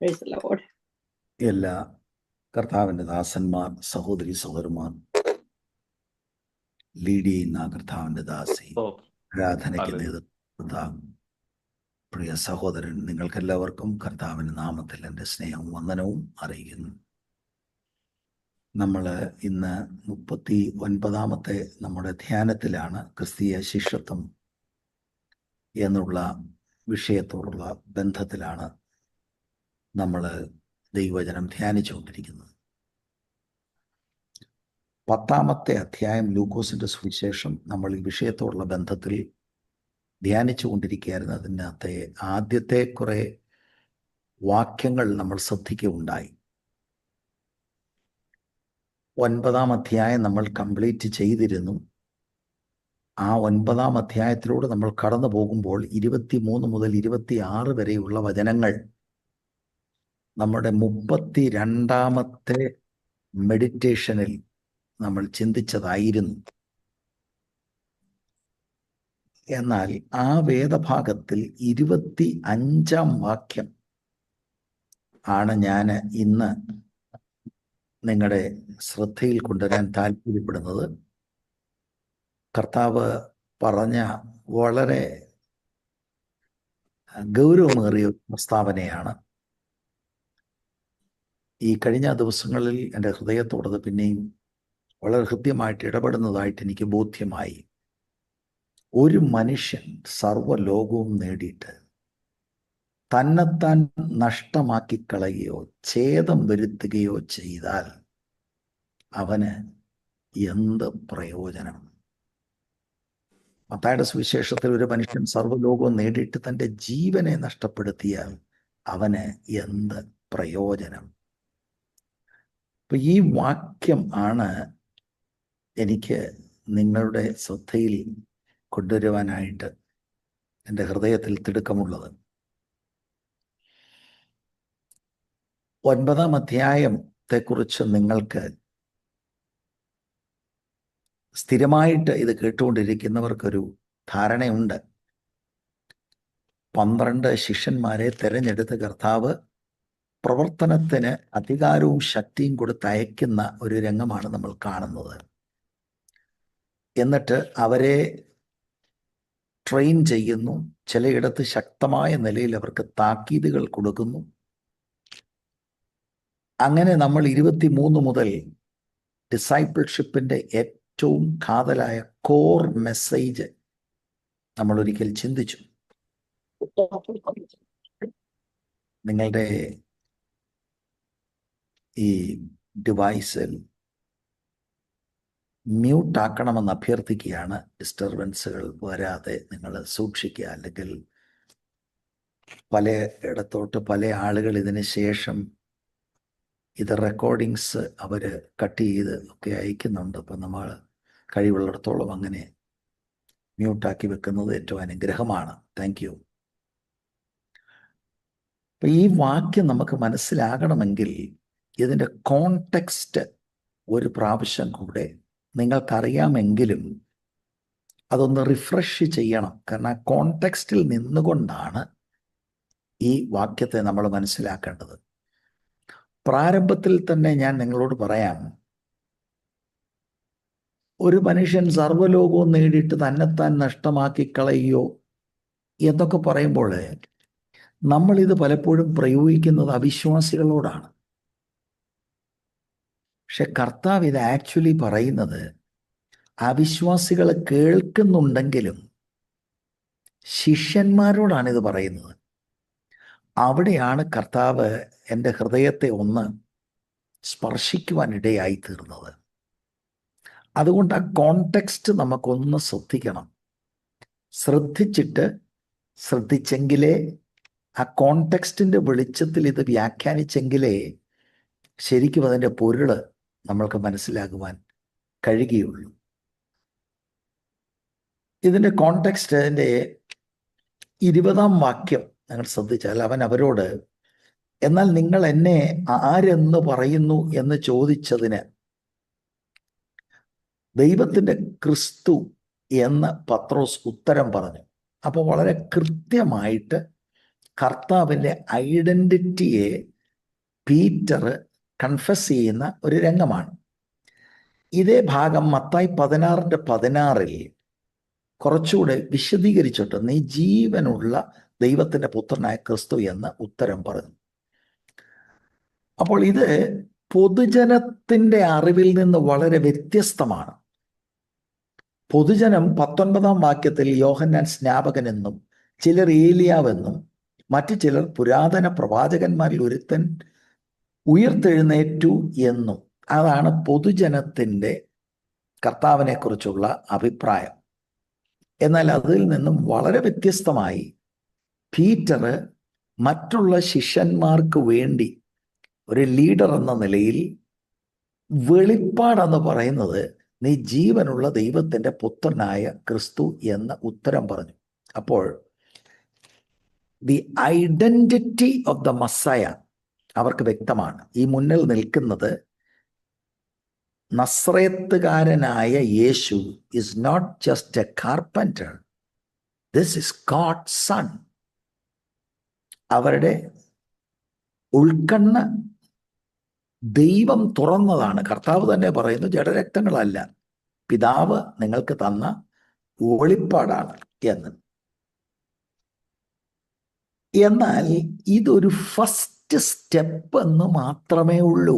Praise the Lord. എല്ലാ കർത്താവിൻ്റെ ദാസന്മാർ, സഹോദരി സഹോദരന്മാർ, ലീഡ് ചെയ്യുന്ന കർത്താവിൻ്റെ ദാസി, ആരാധനയ്ക്ക് നേതൃത്വം പ്രിയ സഹോദരൻ, നിങ്ങൾക്കെല്ലാവർക്കും കർത്താവിൻ്റെ നാമത്തിൽ എൻ്റെ സ്നേഹവും വന്ദനവും അറിയിക്കുന്നു. നമ്മൾ ഇന്ന് 39ാമത്തെ നമ്മുടെ ധ്യാനത്തിലാണ്. ക്രിസ്തീയ ശിഷ്യത്വം എന്നുള്ള വിഷയത്തോടുള്ള ബന്ധത്തിലാണ് നമ്മൾ ദൈവവചനം ധ്യാനിച്ചുകൊണ്ടിരിക്കുന്നത്. 10ാമത്തെ അധ്യായം ലൂക്കോസിൻ്റെ സുവിശേഷം നമ്മൾ ഈ വിഷയത്തോടുള്ള ബന്ധത്തിൽ ധ്യാനിച്ചു കൊണ്ടിരിക്കുകയായിരുന്നു. അതിനകത്തെ ആദ്യത്തെ കുറേ വാക്യങ്ങൾ നമ്മൾ ശ്രദ്ധിക്കുകയുണ്ടായി. 9ാം അധ്യായം നമ്മൾ കംപ്ലീറ്റ് ചെയ്തിരുന്നു. ആ 9ാം അധ്യായത്തിലൂടെ നമ്മൾ കടന്നു പോകുമ്പോൾ 23 മുതൽ 26 വരെയുള്ള വചനങ്ങൾ നമ്മുടെ 32ാമത്തെ മെഡിറ്റേഷനിൽ നമ്മൾ ചിന്തിച്ചതായിരുന്നു. എന്നാൽ ആ വേദഭാഗത്തിൽ 25ാം വാക്യം ആണ് ഞാൻ ഇന്ന് നിങ്ങളുടെ ശ്രദ്ധയിൽ കൊണ്ടുവരാൻ താല്പര്യപ്പെടുന്നത്. കർത്താവ് പറഞ്ഞ വളരെ ഗൗരവമേറിയ പ്രസ്താവനയാണ്. ഈ കഴിഞ്ഞ ദിവസങ്ങളിൽ എൻ്റെ ഹൃദയത്തോടത് പിന്നെയും വളരെ ഹൃദ്യമായിട്ട് ഇടപെടുന്നതായിട്ട് എനിക്ക് ബോധ്യമായി. ഒരു മനുഷ്യൻ സർവ്വലോകവും നേടിയിട്ട് തന്നെത്താൻ നഷ്ടമാക്കി കളയുകയോ ഛേദം വരുത്തുകയോ ചെയ്താൽ അവന് എന്ത് പ്രയോജനം? മത്തായിയുടെ സുവിശേഷത്തിൽ ഒരു മനുഷ്യൻ സർവ്വലോകവും നേടിയിട്ട് തൻ്റെ ജീവനെ നഷ്ടപ്പെടുത്തിയാൽ അവന് എന്ത് പ്രയോജനം? അപ്പൊ ഈ വാക്യം ആണ് എനിക്ക് നിങ്ങളുടെ ശ്രദ്ധയിൽ കൊണ്ടുവരുവാനായിട്ട് എൻ്റെ ഹൃദയത്തിൽ തിടുക്കമുള്ളത്. 9ാം അധ്യായത്തെക്കുറിച്ച് നിങ്ങൾക്ക് സ്ഥിരമായിട്ട് ഇത് കേട്ടുകൊണ്ടിരിക്കുന്നവർക്കൊരു ധാരണയുണ്ട്. 12 ശിഷ്യന്മാരെ തെരഞ്ഞെടുത്ത് കർത്താവ് പ്രവർത്തനത്തിന് അധികാരവും ശക്തിയും കൊടുത്ത് അയക്കുന്ന ഒരു രംഗമാണ് നമ്മൾ കാണുന്നത്. എന്നിട്ട് അവരെ ട്രെയിൻ ചെയ്യുന്നു. ചിലയിടത്ത് ശക്തമായ നിലയിൽ അവർക്ക് താക്കീതുകൾ കൊടുക്കുന്നു. അങ്ങനെ നമ്മൾ 23 മുതൽ ഡിസൈപ്പിൾഷിപ്പിൻ്റെ ഏറ്റവും കാതലായ കോർ മെസ്സേജ് നമ്മൾ ഒരിക്കൽ ചിന്തിച്ചു. നിങ്ങളുടെ ഈ ഡിവൈസിൽ മ്യൂട്ടാക്കണമെന്ന് അഭ്യർത്ഥിക്കുകയാണ്. ഡിസ്റ്റർബൻസുകൾ വരാതെ നിങ്ങൾ സൂക്ഷിക്കുക. അല്ലെങ്കിൽ പലയിടത്തോട്ട് പല ആളുകൾ ഇതിന് ശേഷം ഇത് റെക്കോർഡിങ്സ് അവർ കട്ട് ചെയ്ത് ഒക്കെ അയക്കുന്നുണ്ട്. അപ്പം നമ്മൾ കഴിവുള്ളിടത്തോളം അങ്ങനെ മ്യൂട്ടാക്കി വെക്കുന്നത് ഏറ്റവും അനുഗ്രഹമാണ്. Thank you. അപ്പം ഈ വാക്യം നമുക്ക് മനസ്സിലാകണമെങ്കിൽ ഇതിൻ്റെ കോണ്ടെക്സ്റ്റ് ഒരു പ്രാവശ്യം കൂടെ നിങ്ങൾക്കറിയാമെങ്കിലും അതൊന്ന് റിഫ്രഷ് ചെയ്യണം. കാരണം ആ കോണ്ടെക്സ്റ്റിൽ നിന്നുകൊണ്ടാണ് ഈ വാക്യത്തെ നമ്മൾ മനസ്സിലാക്കേണ്ടത്. പ്രാരംഭത്തിൽ തന്നെ ഞാൻ നിങ്ങളോട് പറയാം, ഒരു മനുഷ്യൻ സർവ്വലോകവും നേടിയിട്ട് തന്നെത്താൻ നഷ്ടമാക്കി കളയോ എന്നൊക്കെ പറയുമ്പോൾ നമ്മളിത് പലപ്പോഴും പ്രയോഗിക്കുന്നത് അവിശ്വാസികളോടാണ്. പക്ഷെ കർത്താവ് ഇത് ആക്ച്വലി പറയുന്നത് അവിശ്വാസികൾ കേൾക്കുന്നുണ്ടെങ്കിലും ശിഷ്യന്മാരോടാണ് ഇത് പറയുന്നത്. അവിടെയാണ് കർത്താവ് എൻ്റെ ഹൃദയത്തെ ഒന്ന് സ്പർശിക്കുവാനിടയായി തീർന്നത്. അതുകൊണ്ട് ആ കോണ്ടെക്സ്റ്റ് നമുക്കൊന്ന് ശ്രദ്ധിക്കണം. ശ്രദ്ധിച്ചെങ്കിലേ ആ കോണ്ടെക്സ്റ്റിൻ്റെ വെളിച്ചത്തിൽ ഇത് വ്യാഖ്യാനിച്ചെങ്കിലേ ശരിക്കും അതിൻ്റെ പൊരുള് നമ്മൾക്ക് മനസ്സിലാകുവാൻ കഴിയുകയുള്ളൂ. ഇതിൻ്റെ കോണ്ടെക്സ്റ്റ്, അതിൻ്റെ 20ാം വാക്യം നിങ്ങൾ ശ്രദ്ധിച്ചാൽ അവൻ അവരോട്, എന്നാൽ നിങ്ങൾ എന്നെ ആരെന്ന് പറയുന്നു എന്ന് ചോദിച്ചതിന് ദൈവത്തിൻ്റെ ക്രിസ്തു എന്ന് പത്രോസ് ഉത്തരം പറഞ്ഞു. അപ്പോൾ വളരെ കൃത്യമായിട്ട് കർത്താവിൻ്റെ ഐഡന്റിറ്റിയെ പീറ്റർ കൺഫസ് ചെയ്യുന്ന ഒരു രംഗമാണ്. ഇതേ ഭാഗം മത്തായി 16:16 കുറച്ചുകൂടെ വിശദീകരിച്ചിട്ട് നീ ജീവനുള്ള ദൈവത്തിൻ്റെ പുത്രനായ ക്രിസ്തു എന്ന് ഉത്തരം പറഞ്ഞു. അപ്പോൾ ഇത് പൊതുജനത്തിൻ്റെ അറിവിൽ നിന്ന് വളരെ വ്യത്യസ്തമാണ്. പൊതുജനം 19-ാം വാക്യത്തിൽ യോഹന്നാൻ സ്നാപകനെന്നും ചിലർ ഏലിയാവെന്നും മറ്റു ചിലർ പുരാതന പ്രവാചകന്മാരിൽ ഒരുത്തൻ ഉയർത്തെഴുന്നേറ്റു എന്നും, അതാണ് പൊതുജനത്തിൻ്റെ കർത്താവിനെ കുറിച്ചുള്ള അഭിപ്രായം. എന്നാൽ അതിൽ നിന്നും വളരെ വ്യത്യസ്തമായി പീറ്റർ മറ്റുള്ള ശിഷ്യന്മാർക്ക് വേണ്ടി ഒരു ലീഡർ എന്ന നിലയിൽ വെളിപ്പാടെന്ന് പറയുന്നത് നീ ജീവനുള്ള ദൈവത്തിൻ്റെ പുത്രനായ ക്രിസ്തു എന്ന് ഉത്തരം പറഞ്ഞു. അപ്പോൾ the identity of the messiah അവർക്ക് വ്യക്തമാണ്. ഈ മുന്നിൽ നിൽക്കുന്നത് നസ്രയത്തുകാരനായ യേശു is not just a carpenter, this is God's son. അവരുടെ ഉൾക്കണ്ണ് ദൈവം തുറന്നതാണ്. കർത്താവ് തന്നെ പറയുന്നു, ജഡരക്തങ്ങളല്ല, പിതാവ് നിങ്ങൾക്ക് തന്ന വെളിപ്പാടാണ് എന്ന്. എന്നാൽ ഇതൊരു ഫസ്റ്റ് സ്റ്റെപ്പ് എന്ന് മാത്രമേ ഉള്ളൂ.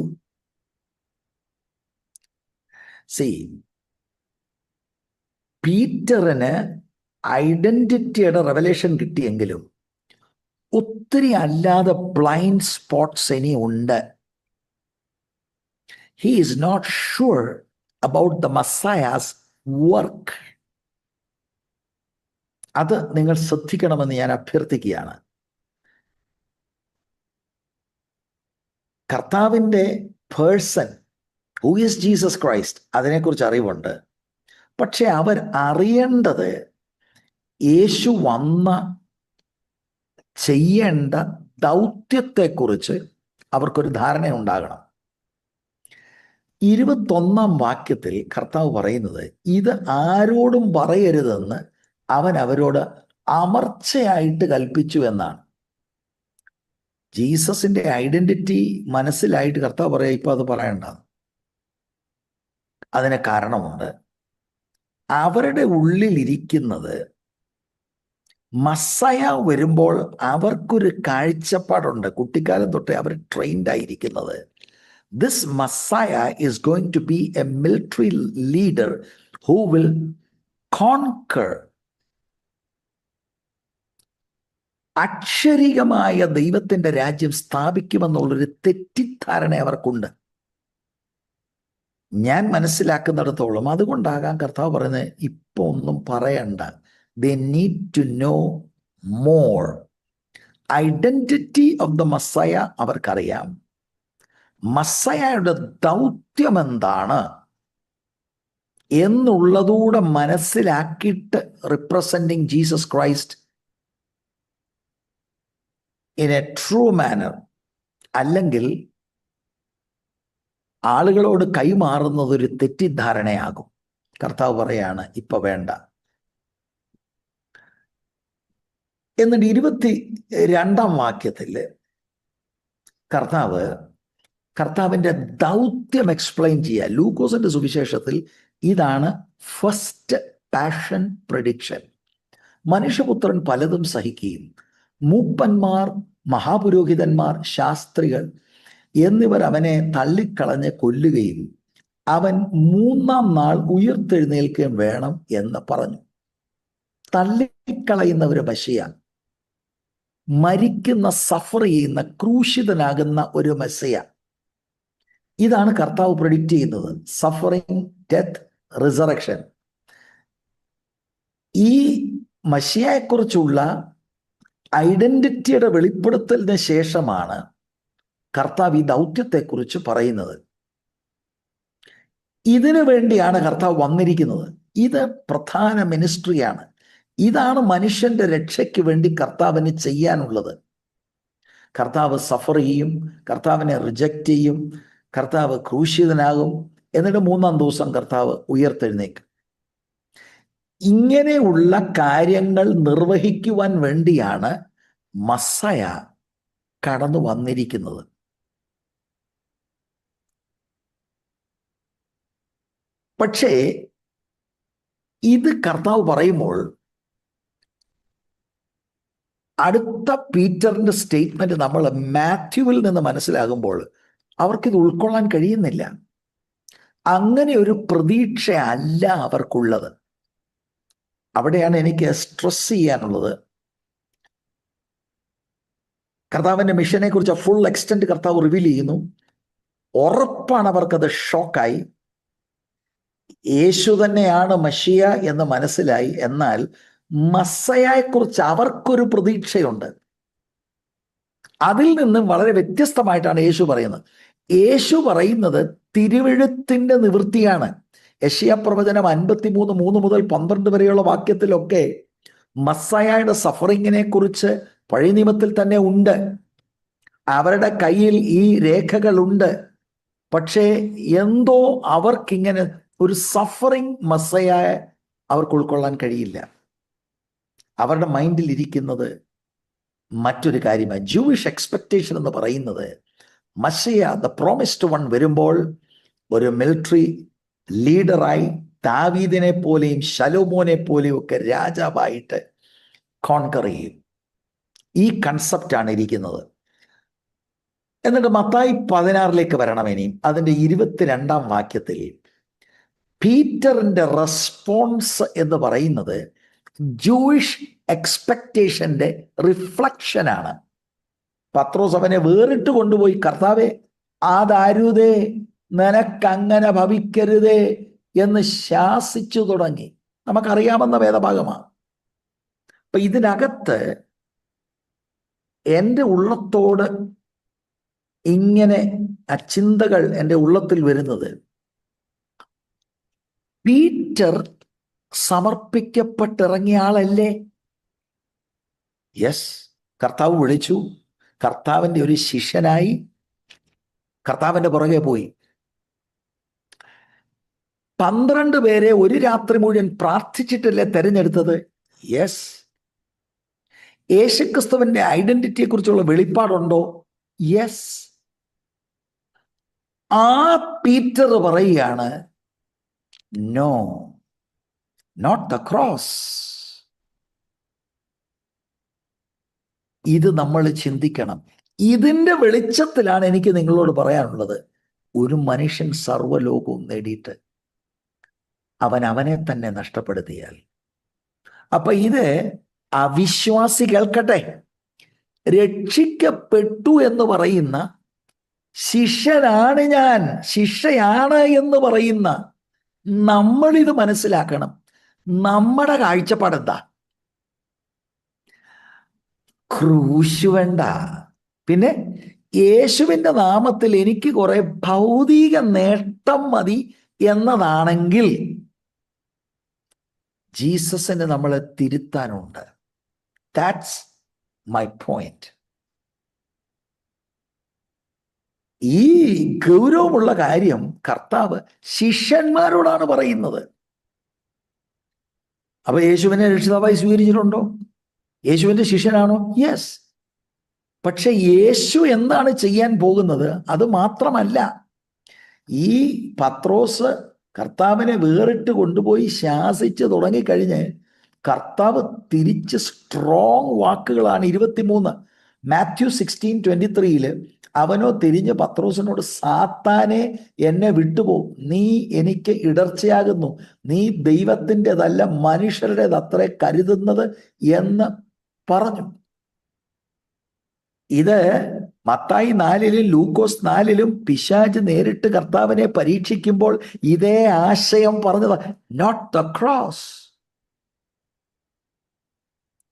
പീറ്ററിന് ഐഡന്റിറ്റിയുടെ റെവലേഷൻ കിട്ടിയെങ്കിലും ഒത്തിരി അല്ലാതെ ബ്ലൈൻഡ് സ്പോട്ട്സ് ഇനി ഉണ്ട്. He is not sure about the Messiah's work. അത് നിങ്ങൾ ശ്രദ്ധിക്കണമെന്ന് ഞാൻ അഭ്യർത്ഥിക്കുകയാണ്. കർത്താവിൻ്റെ person who is Jesus Christ അതിനെക്കുറിച്ച് അറിവുണ്ട്. പക്ഷെ അവർ അറിയേണ്ടത് യേശു വന്ന ചെയ്യേണ്ട ദൗത്യത്തെക്കുറിച്ച് അവർക്കൊരു ധാരണ ഉണ്ടാകണം. 21-ാം വാക്യത്തിൽ കർത്താവ് പറയുന്നത്, ഇത് ആരോടും പറയരുതെന്ന് അവൻ അവരോട് അമർച്ചയായിട്ട് കൽപ്പിച്ചു എന്നാണ്. ജീസസിന്റെ ഐഡന്റിറ്റി മനസ്സിലായിട്ട് കർത്താവ് പറയാം, ഇപ്പൊ അത് പറയണ്ട. അതിന് കാരണമുണ്ട്. അവരുടെ ഉള്ളിലിരിക്കുന്നത് മസ്സയ വരുമ്പോൾ അവർക്കൊരു കാഴ്ചപ്പാടുണ്ട്. കുട്ടിക്കാലം തൊട്ടേ അവർ ട്രെയിൻഡ് ആയിരിക്കുന്നത്, this Messiah is going to be a military leader who will conquer. അക്ഷരികമായ ദൈവത്തിൻ്റെ രാജ്യം സ്ഥാപിക്കുമെന്നുള്ളൊരു തെറ്റിദ്ധാരണ അവർക്കുണ്ട്. ഞാൻ മനസ്സിലാക്കുന്നിടത്തോളം അതുകൊണ്ടാകാം കർത്താവ് പറയുന്നത്, ഇപ്പൊ ഒന്നും പറയണ്ട, they need to know more. Identity of the messiah അവർക്കറിയാം. മസ്സയയുടെ ദൗത്യം എന്താണ് എന്നുള്ളതൂടെ മനസ്സിലാക്കിയിട്ട് representing Jesus Christ in a true manner, അല്ലെങ്കിൽ ആളുകളോട് കൈമാറുന്നത് ഒരു തെറ്റിദ്ധാരണയാകും. കർത്താവ് പറയാണ്, ഇപ്പൊ വേണ്ട. എന്നിട്ട് 22-ാം വാക്യത്തിൽ കർത്താവിൻ്റെ ദൗത്യം എക്സ്പ്ലെയിൻ ചെയ്യുക. ലൂക്കോസിന്റെ സുവിശേഷത്തിൽ ഇതാണ് ഫസ്റ്റ് പാഷൻ പ്രഡിക്ഷൻ. മനുഷ്യപുത്രൻ പലതും സഹിക്കുകയും മൂപ്പന്മാർ, മഹാപുരോഹിതന്മാർ, ശാസ്ത്രികൾ എന്നിവർ അവനെ തള്ളിക്കളഞ്ഞ് കൊല്ലുകയും അവൻ 3-ാം നാൾ ഉയർത്തെഴുന്നേൽക്കുകയും വേണം എന്ന് പറഞ്ഞു. തള്ളിക്കളയുന്ന ഒരു മെസ്സിയ, മരിക്കുന്ന, സഫർ ചെയ്യുന്ന, ക്രൂശിതനാകുന്ന ഒരു മെസ്സിയ, ഇതാണ് കർത്താവ് പ്രെഡിക്റ്റ് ചെയ്യുന്നത്. Suffering, death, resurrection. ഈ മശിയയെക്കുറിച്ചുള്ള ഐഡന്റിറ്റിയുടെ വെളിപ്പെടുത്തലിന് ശേഷമാണ് കർത്താവ് ഈ ദൗത്യത്തെക്കുറിച്ച് പറയുന്നത്. ഇതിനു വേണ്ടിയാണ് കർത്താവ് വന്നിരിക്കുന്നത്. ഇത് പ്രധാന മിനിസ്ട്രിയാണ്. ഇതാണ് മനുഷ്യന്റെ രക്ഷയ്ക്ക് വേണ്ടി കർത്താവിന് ചെയ്യാനുള്ളത്. കർത്താവ് സഫർ ചെയ്യും, കർത്താവിനെ റിജക്റ്റ് ചെയ്യും, കർത്താവ് ക്രൂശിതനാകും, എന്നിട്ട് 3-ാം ദിവസം കർത്താവ് ഉയർത്തെഴുന്നേക്കും. ഇങ്ങനെയുള്ള കാര്യങ്ങൾ നിർവഹിക്കുവാൻ വേണ്ടിയാണ് മസ്സയ കടന്നു വന്നിരിക്കുന്നത്. പക്ഷേ ഇത് കർത്താവ് പറയുമ്പോൾ അടുത്ത പീറ്ററിന്റെ സ്റ്റേറ്റ്മെന്റ് നമ്മൾ മാത്യുവിൽ നിന്ന് മനസ്സിലാകുമ്പോൾ അവർക്കിത് ഉൾക്കൊള്ളാൻ കഴിയുന്നില്ല. അങ്ങനെ ഒരു പ്രതീക്ഷ അല്ല അവർക്കുള്ളത്. അവിടെയാണ് എനിക്ക് സ്ട്രെസ് ചെയ്യാനുള്ളത്. കർത്താവിന്റെ മിഷനെ കുറിച്ച് ഫുൾ എക്സ്റ്റെന്റ് കർത്താവ് റിവീൽ ചെയ്യുന്നു. ഉറപ്പാണ് അവർക്കത് ഷോക്കായി. യേശു തന്നെയാണ് മശിയ എന്ന് മനസ്സിലായി. എന്നാൽ മസ്സയെക്കുറിച്ച് അവർക്കൊരു പ്രതീക്ഷയുണ്ട്. അതിൽ നിന്നും വളരെ വ്യത്യസ്തമായിട്ടാണ് യേശു പറയുന്നത്. യേശു പറയുന്നത് തിരുവെഴുത്തിന്റെ നിവൃത്തിയാണ്. യെശയ്യാ പ്രവചനം 53:3 മുതൽ 12 വരെയുള്ള വാക്യത്തിലൊക്കെ മസ്സയയുടെ സഫറിങ്ങിനെ കുറിച്ച് പഴയ നിയമത്തിൽ തന്നെ ഉണ്ട്. അവരുടെ കയ്യിൽ ഈ രേഖകളുണ്ട്. പക്ഷേ എന്തോ അവർക്കിങ്ങനെ ഒരു സഫറിങ് മസ്സയെ അവർക്ക് ഉൾക്കൊള്ളാൻ കഴിയില്ല. അവരുടെ മൈൻഡിൽ ഇരിക്കുന്നത് മറ്റൊരു കാര്യമാണ്. ജൂയിഷ് എക്സ്പെക്ടേഷൻ എന്ന് പറയുന്നത് മസ്സയ ദ പ്രോമിസ്ഡ് വൺ വരുമ്പോൾ ഒരു മിലിറ്ററി ലീഡറായി ദാവീദിനെ പോലെയും ശലോമോനെ പോലെയും ഒക്കെ രാജാവായിട്ട് കോൺകർ ചെയ്യും. ഈ കൺസെപ്റ്റാണ് ഇരിക്കുന്നത്. എന്നിട്ട് മത്തായി 16 വരണം. ഇനിയും അതിൻ്റെ 22 വാക്യത്തിൽ പീറ്ററിന്റെ റെസ്പോൺസ് എന്ന് പറയുന്നത് ജൂയിഷ് എക്സ്പെക്ടേഷന്റെ റിഫ്ലക്ഷനാണ്. പത്രോസ് അവനെ വേറിട്ട് കൊണ്ടുപോയി, കർത്താവേ അതരുതേ, നിനക്കങ്ങനെ ഭവിക്കരുതേ എന്ന് ശാസിച്ചു തുടങ്ങി. നമുക്കറിയാവുന്ന വേദഭാഗമാണ്. അപ്പൊ ഇതിനകത്ത് എൻ്റെ ഉള്ളത്തോട് ഇങ്ങനെ ആ ചിന്തകൾ എൻ്റെ ഉള്ളത്തിൽ വരുന്നത്, പീറ്റർ സമർപ്പിക്കപ്പെട്ടിറങ്ങിയ ആളല്ലേ? യെസ്, കർത്താവ് വിളിച്ചു, കർത്താവിൻ്റെ ഒരു ശിഷ്യനായി കർത്താവിൻ്റെ പുറകെ പോയി. 12 പേരെ ഒരു രാത്രി മുഴുവൻ പ്രാർത്ഥിച്ചിട്ടല്ലേ തെരഞ്ഞെടുത്തത്? യെസ്. യേശുക്രിസ്തുവിന്റെ ഐഡന്റിറ്റിയെ കുറിച്ചുള്ള വെളിപ്പാടുണ്ടോ? യെസ്. ആ പീറ്റർ പറയുകയാണ്, നോ, നോട്ട് ദ ക്രോസ്. ഇത് നമ്മൾ ചിന്തിക്കണം. ഇതിന്റെ വെളിച്ചത്തിലാണ് എനിക്ക് നിങ്ങളോട് പറയാനുള്ളത്. ഒരു മനുഷ്യൻ സർവ്വലോകവും നേടിയിട്ട് അവൻ അവനെ തന്നെ നഷ്ടപ്പെടുത്തിയാൽ, അപ്പൊ ഇത് അവിശ്വാസി കേൾക്കട്ടെ, രക്ഷിക്കപ്പെട്ടു എന്ന് പറയുന്ന, ശിഷ്യനാണ് ഞാൻ, ശിഷ്യയാണ് എന്ന് പറയുന്ന നമ്മളിത് മനസ്സിലാക്കണം. നമ്മുടെ കാഴ്ചപ്പാടെന്താ? ക്രൂശ് വേണ്ട, പിന്നെ യേശുവിൻ്റെ നാമത്തിൽ എനിക്ക് കുറെ ഭൗതിക നേട്ടം മതി എന്നതാണെങ്കിൽ ജീസസിന് നമ്മളെ തിരുത്താനുണ്ട്. That's my point. ഈ ഗൗരവമുള്ള കാര്യം കർത്താവ് ശിഷ്യന്മാരോടാണ് പറയുന്നത്. അപ്പൊ യേശുവിനെ രക്ഷിതാവായി സ്വീകരിച്ചിട്ടുണ്ടോ? യേശുവിന്റെ ശിഷ്യനാണോ? യെസ്. പക്ഷെ യേശു എന്താണ് ചെയ്യാൻ പോകുന്നത്? അത് മാത്രമല്ല, ഈ പത്രോസ് കർത്താവിനെ വേറിട്ട് കൊണ്ടുപോയി ശാസിച്ച് തുടങ്ങിക്കഴിഞ്ഞ് കർത്താവ് തിരിച്ച് സ്ട്രോങ് വാക്കുകളാണ്. 23 മാത്യു 16:23 അവനോ തിരിഞ്ഞ് പത്രോസിനോട്, സാത്താനെ, എന്നെ വിട്ടുപോ, നീ എനിക്ക് ഇടർച്ചയാകുന്നു, നീ ദൈവത്തിൻ്റെതല്ല മനുഷ്യരുടേതത്രേ കരുതുന്നത് എന്ന് പറഞ്ഞു. ഇത് മത്തായി 4 ലൂക്കോസ് 4 പിശാച് നേരിട്ട് കർത്താവിനെ പരീക്ഷിക്കുമ്പോൾ ഇതേ ആശയം പറഞ്ഞത്, നോട്ട് ദ ക്രോസ്.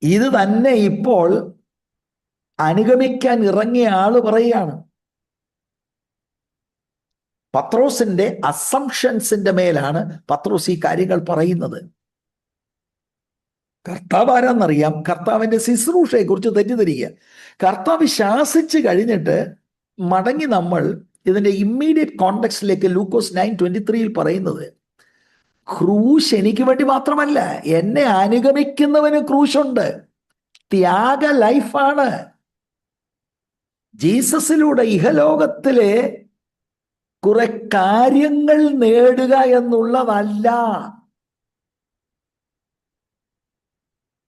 ഇത് തന്നെ ഇപ്പോൾ അനുഗമിക്കാൻ ഇറങ്ങിയ ആള് പറയുകയാണ്. പത്രോസിന്റെ അസംഷൻസിന്റെ മേലാണ് പത്രോസ് ഈ കാര്യങ്ങൾ പറയുന്നത്. കർത്താവ് ആരാന്നറിയാം, കർത്താവിന്റെ ശുശ്രൂഷയെ കുറിച്ച് തെറ്റിദ്ധരിക്കുക. കർത്താവ് ശാസിച്ച് കഴിഞ്ഞിട്ട് മടങ്ങി നമ്മൾ ഇതിന്റെ ഇമ്മീഡിയറ്റ് കോണ്ടെക്സ്റ്റിലേക്ക് ലൂക്കോസ് 9:23 പറയുന്നത്, ക്രൂശ് എനിക്ക് വേണ്ടി മാത്രമല്ല, എന്നെ അനുഗമിക്കുന്നവന് ക്രൂശുണ്ട്. ത്യാഗ ലൈഫാണ്. ജീസസിലൂടെ ഇഹലോകത്തിലെ കുറെ കാര്യങ്ങൾ നേടുക എന്നുള്ളതല്ല.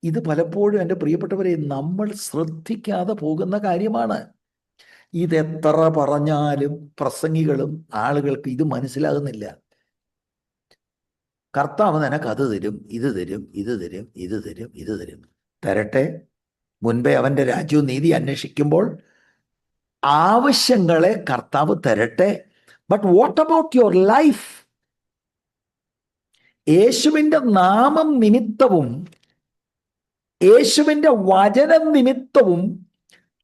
ഇത് പലപ്പോഴും എൻ്റെ പ്രിയപ്പെട്ടവരെ നമ്മൾ ശ്രദ്ധിക്കാതെ പോകുന്ന കാര്യമാണ്. ഇതെത്ര പറഞ്ഞാലും പ്രസംഗികളും ആളുകൾക്ക് ഇത് മനസ്സിലാകുന്നില്ല. കർത്താവ് നിനക്ക് അത് തരും, ഇത് തരും, ഇത് തരും, ഇത് തരും, ഇത് തരും. തരട്ടെ. മുൻപേ അവൻ്റെ രാജ്യവും നീതി അന്വേഷിക്കുമ്പോൾ ആവശ്യങ്ങളെ കർത്താവ് തരട്ടെ. But what about your life? യേശുവിൻ്റെ നാമം നിമിത്തവും യേശുവിൻ്റെ വചനം നിമിത്തവും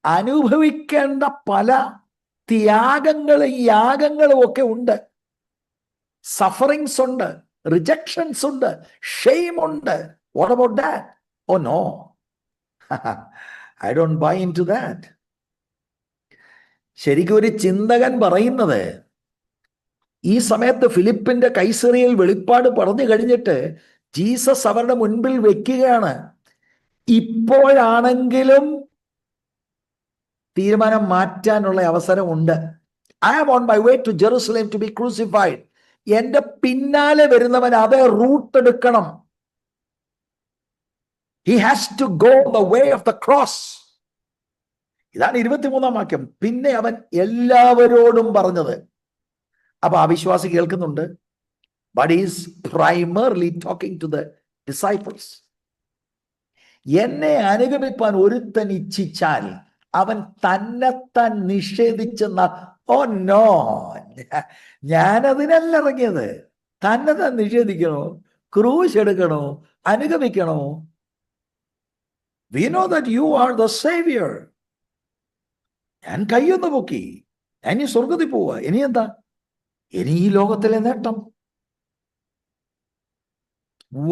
അനുഭവിക്കേണ്ട പല ത്യാഗങ്ങളും യാഗങ്ങളും ഒക്കെ ഉണ്ട്. സഫറിങ്സ് ഉണ്ട്, റിജക്ഷൻസ് ഉണ്ട്, ഷെയിം ഉണ്ട്. What about that? Oh no, I don't buy in to that. ശരിക്കും ഒരു ചിന്തകൻ പറയുന്നത്, ഈ സമയത്ത് ഫിലിപ്പിന്റെ കൈസറിയിൽ വെളിപ്പാട് പറഞ്ഞു കഴിഞ്ഞിട്ട് ജീസസ് അവരുടെ മുൻപിൽ വെക്കുകയാണ്, ഇപ്പോഴാണെങ്കിലും തീരുമാനം മാറ്റാനുള്ള അവസരമുണ്ട്. I am on my way to Jerusalem to be crucified. എന്റെ പിന്നാലെ വരുന്നവൻ അതേ റൂട്ട് എടുക്കണം. He has to go the way of the cross. ഇതാണ് 23-ാം വാക്യം. പിന്നെ അവൻ എല്ലാവരോടും പറഞ്ഞത്. അപ്പൊ ആ വിശ്വാസി കേൾക്കുന്നുണ്ട്, but is primarily talking to the disciples. എന്നെ അനുഗമിപ്പാൻ ഒരുത്തൻ ഇച്ഛിച്ചാൽ അവൻ തന്നെത്താൻ നിഷേധിച്ചെന്ന. ഓ നോ, ഞാനതിനല്ല ഇറങ്ങിയത്. തന്നെത്താൻ നിഷേധിക്കണോ? ക്രൂശ് എടുക്കണോ? അനുഗമിക്കണോ? We know that you are the saviour. ഞാൻ കൈയൊന്ന് പൊക്കി, ഞാൻ ഈ സ്വർഗത്തിൽ പോവുക. ഇനി എന്താ? ഇനി ഈ ലോകത്തിലെ നേട്ടം.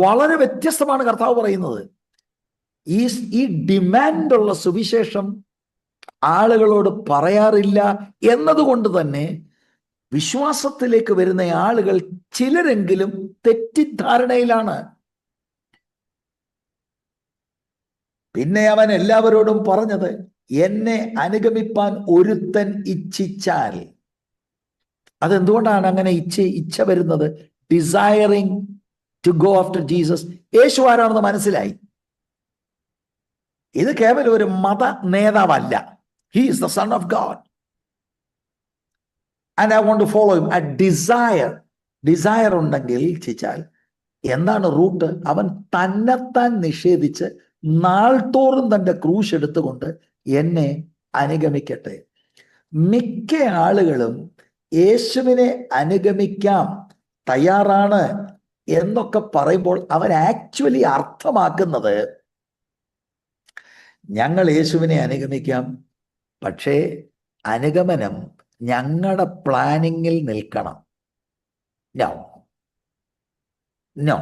വളരെ വ്യത്യസ്തമാണ് കർത്താവ് പറയുന്നത്. ഈ ഡിമാൻഡുള്ള സുവിശേഷം ആളുകളോട് പറയാറില്ല എന്നതുകൊണ്ട് തന്നെ വിശ്വാസത്തിലേക്ക് വരുന്ന ആളുകൾ ചിലരെങ്കിലും തെറ്റിദ്ധാരണയിലാണ്. പിന്നെ അവൻ എല്ലാവരോടും പറഞ്ഞത്, എന്നെ അനുഗമിപ്പാൻ ഒരുത്തൻ ഇച്ഛിച്ചാൽ. അതെന്തുകൊണ്ടാണ് അങ്ങനെ ഇച്ഛ വരുന്നത്? Desiring to go after Jesus. യേശു ആരാണെന്ന് മനസ്സിലായി. ഇത് കേവലം ഒരു മത നേതാവല്ല. He is the son of God and I want to follow him. ആ ഡിസയർ ഉണ്ടെങ്കിൽ ചിച്ചാൽ എന്താണ് റൂട്ട്? അവൻ തന്നെത്താൻ നിഷേധിച്ച് നാൾതോറും തൻ്റെ ക്രൂശ് എടുത്തുകൊണ്ട് എന്നെ അനുഗമിക്കട്ടെ. മിക്ക ആളുകളും യേശുവിനെ അനുഗമിക്കാം, തയ്യാറാണ് എന്നൊക്കെ പറയുമ്പോൾ അവർ ആക്ച്വലി അർത്ഥമാക്കുന്നത്, ഞങ്ങൾ യേശുവിനെ അനുഗമിക്കാം, പക്ഷേ അനുഗമനം ഞങ്ങളുടെ പ്ലാനിങ്ങിൽ നിൽക്കണം. നോ,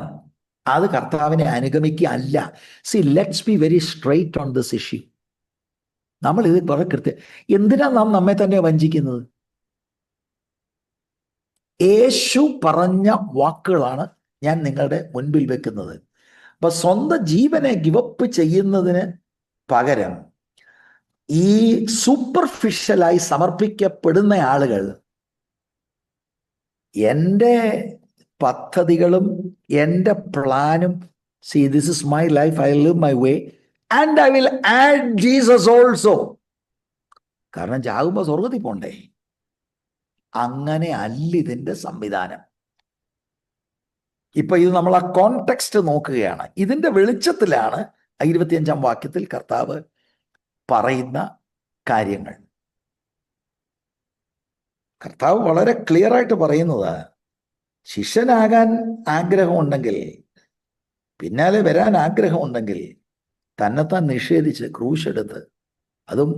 അത് കർത്താവിനെ അനുഗമിക്കുക അല്ല. C, let's be very straight on this issue. നമ്മൾ ഇത് കുറെ എന്തിനാ നാം നമ്മെ തന്നെ വഞ്ചിക്കുന്നത്? യേശു പറഞ്ഞ വാക്കുകളാണ് ഞാൻ നിങ്ങളുടെ മുൻപിൽ വെക്കുന്നത്. അപ്പൊ സ്വന്തം ജീവനെ ഗിവപ്പ് ചെയ്യുന്നതിന് പകരം ഈ സൂപ്പർഫിഷ്യലായി സമർപ്പിക്കപ്പെടുന്ന ആളുകൾ, എൻ്റെ പദ്ധതികളും എൻ്റെ പ്ലാനും, see this is my life, I live my way and I will add Jesus also. കാരണം ചാകുമ്പോൾ സ്വർഗത്തിൽ പോണ്ടേ. അങ്ങനെ അല്ല ഇതിൻ്റെ സംവിധാനം. ഇപ്പൊ ഇത് നമ്മൾ ആ കോണ്ടെക്സ്റ്റ് നോക്കുകയാണ്. ഇതിന്റെ വെളിച്ചത്തിലാണ് 25-ാം വാക്യത്തിൽ കർത്താവ് പറയുന്ന കാര്യങ്ങൾ. കർത്താവ് വളരെ ക്ലിയർ ആയിട്ട് പറയുന്നത്, ശിഷ്യനാകാൻ ആഗ്രഹമുണ്ടെങ്കിൽ, പിന്നാലെ വരാൻ ആഗ്രഹമുണ്ടെങ്കിൽ തന്നെത്താൻ നിഷേധിച്ച് ക്രൂശെടുത്ത്, അതും